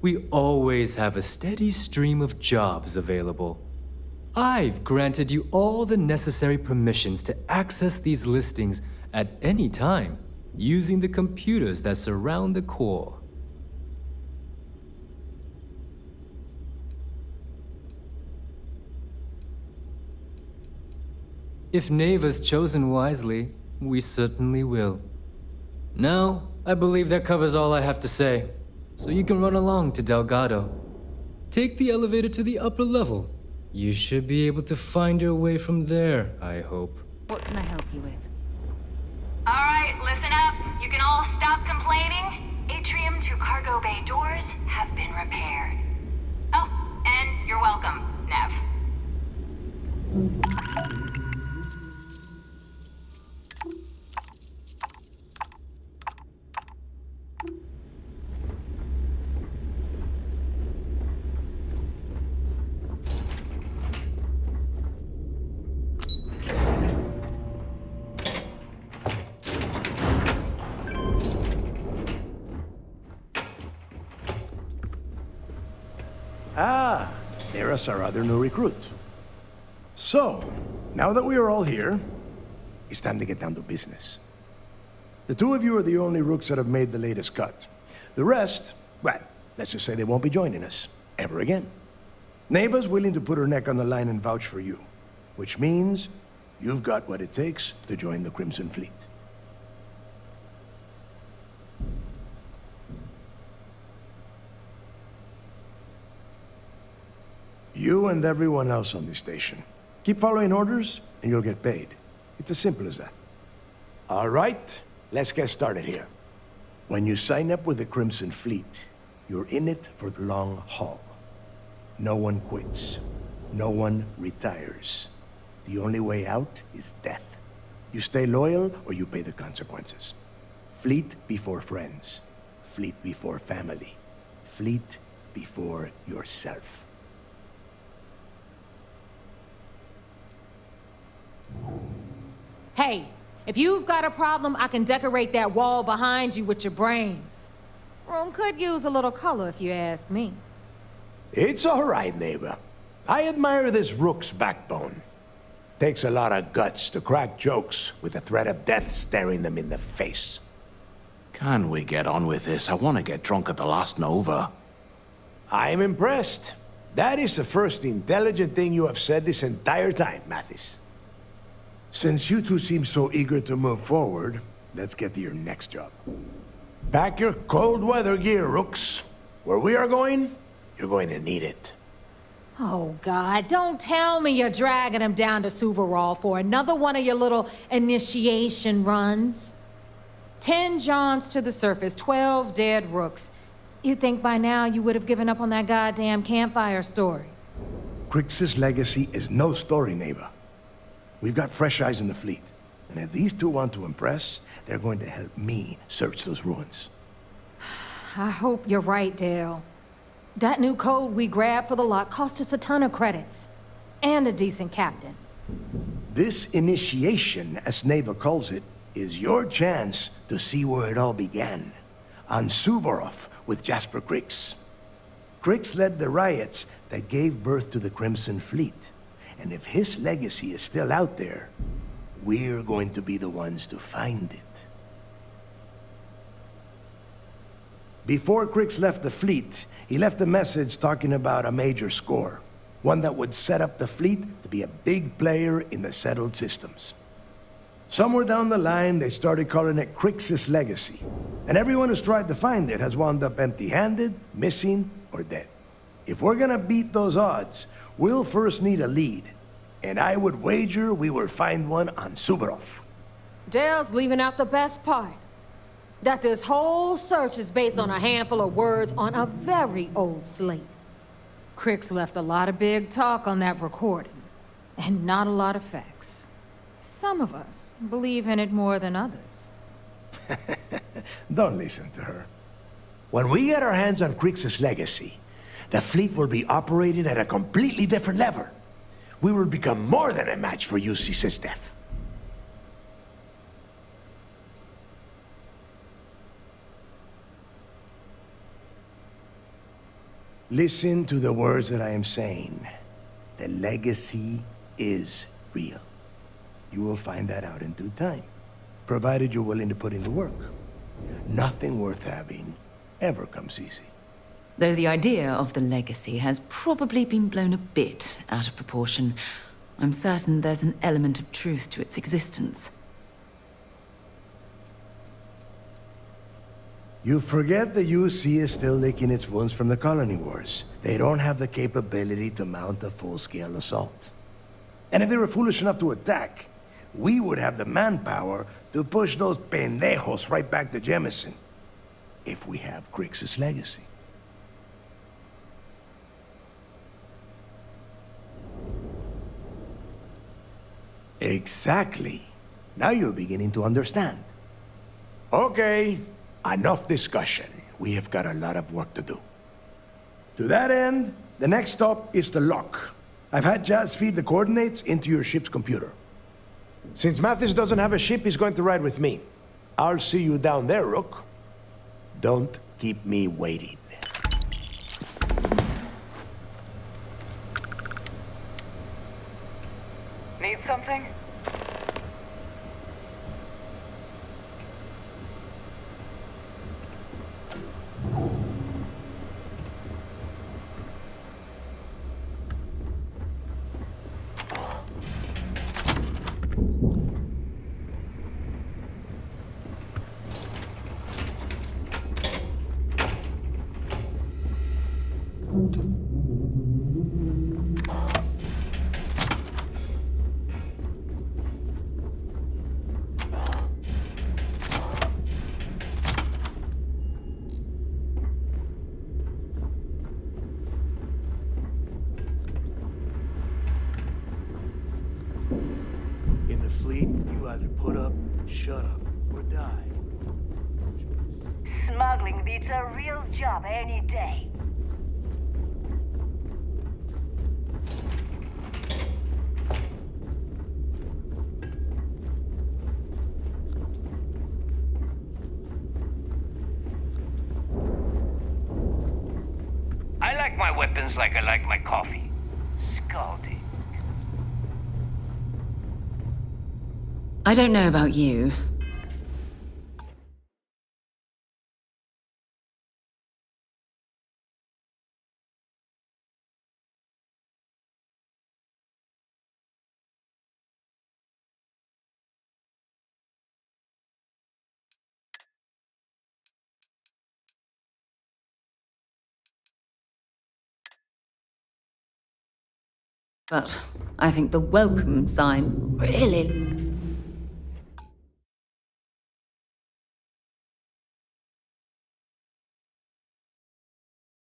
we always have a steady stream of jobs available. I've granted you all the necessary permissions to access these listings at any time, using the computers that surround the core. If Neva's chosen wisely, we certainly will. Now, I believe that covers all I have to say, so you can run along to Delgado. Take the elevator to the upper level. You should be able to find your way from there, I hope. What can I help you with? All right, listen up. You can all stop complaining. Atrium to cargo bay doors have been repaired. Oh, and you're welcome, Nev. Ah, there's our other new recruit. So, now that we are all here, it's time to get down to business. The two of you are the only rooks that have made the latest cut. The rest, well, let's just say they won't be joining us ever again. Neva's willing to put her neck on the line and vouch for you, which means you've got what it takes to join the Crimson Fleet. You and everyone else on this station. Keep following orders, and you'll get paid. It's as simple as that. All right, let's get started here. When you sign up with the Crimson Fleet, you're in it for the long haul. No one quits. No one retires. The only way out is death. You stay loyal, or you pay the consequences. Fleet before friends. Fleet before family. Fleet before yourself. Hey, if you've got a problem, I can decorate that wall behind you with your brains. Room could use a little color if you ask me. It's all right, neighbor. I admire this rook's backbone. Takes a lot of guts to crack jokes with the threat of death staring them in the face. Can we get on with this? I want to get drunk at the last Nova. I'm impressed. That is the first intelligent thing you have said this entire time, Mathis. Since you two seem so eager to move forward, let's get to your next job. Pack your cold weather gear, rooks. Where we are going, you're going to need it. Oh, God, don't tell me you're dragging him down to Suvarol for another one of your little initiation runs. 10 Johns to the surface, 12 dead rooks. You'd think by now you would have given up on that goddamn campfire story. Crix's legacy is no story, neighbor. We've got fresh eyes in the fleet. And if these two want to impress, they're going to help me search those ruins. I hope you're right, Dale. That new code we grabbed for the lot cost us a ton of credits. And a decent captain. This initiation, as Neva calls it, is your chance to see where it all began. On Suvorov with Jasper Crix. Crix led the riots that gave birth to the Crimson Fleet. And if his legacy is still out there, we're going to be the ones to find it. Before Crix left the fleet, he left a message talking about a major score. One that would set up the fleet to be a big player in the settled systems. Somewhere down the line, they started calling it Crix's legacy. And everyone who's tried to find it has wound up empty-handed, missing, or dead. If we're gonna beat those odds, we'll first need a lead. And I would wager we will find one on Suvorov. Dale's leaving out the best part. That this whole search is based on a handful of words on a very old slate. Crix left a lot of big talk on that recording, and not a lot of facts. Some of us believe in it more than others. Don't listen to her. When we get our hands on Crix's legacy, the fleet will be operating at a completely different level. We will become more than a match for UC Systef. Listen to the words that I am saying. The legacy is real. You will find that out in due time, provided you're willing to put in the work. Nothing worth having ever comes easy. Though the idea of the legacy has probably been blown a bit out of proportion, I'm certain there's an element of truth to its existence. You forget the UC is still licking its wounds from the colony wars. They don't have the capability to mount a full-scale assault. And if they were foolish enough to attack, we would have the manpower to push those pendejos right back to Jemison. If we have Grixis' legacy. Exactly. Now you're beginning to understand. Okay, enough discussion. We have got a lot of work to do. To that end, the next stop is the lock. I've had Jazz feed the coordinates into your ship's computer. Since Mathis doesn't have a ship, he's going to ride with me. I'll see you down there, Rook. Don't keep me waiting. Need something? In the fleet, you either put up, shut up, or die. Smuggling beats a real job any day. I like my weapons like I like my coffee. Scalding. I don't know about you, but I think the welcome sign really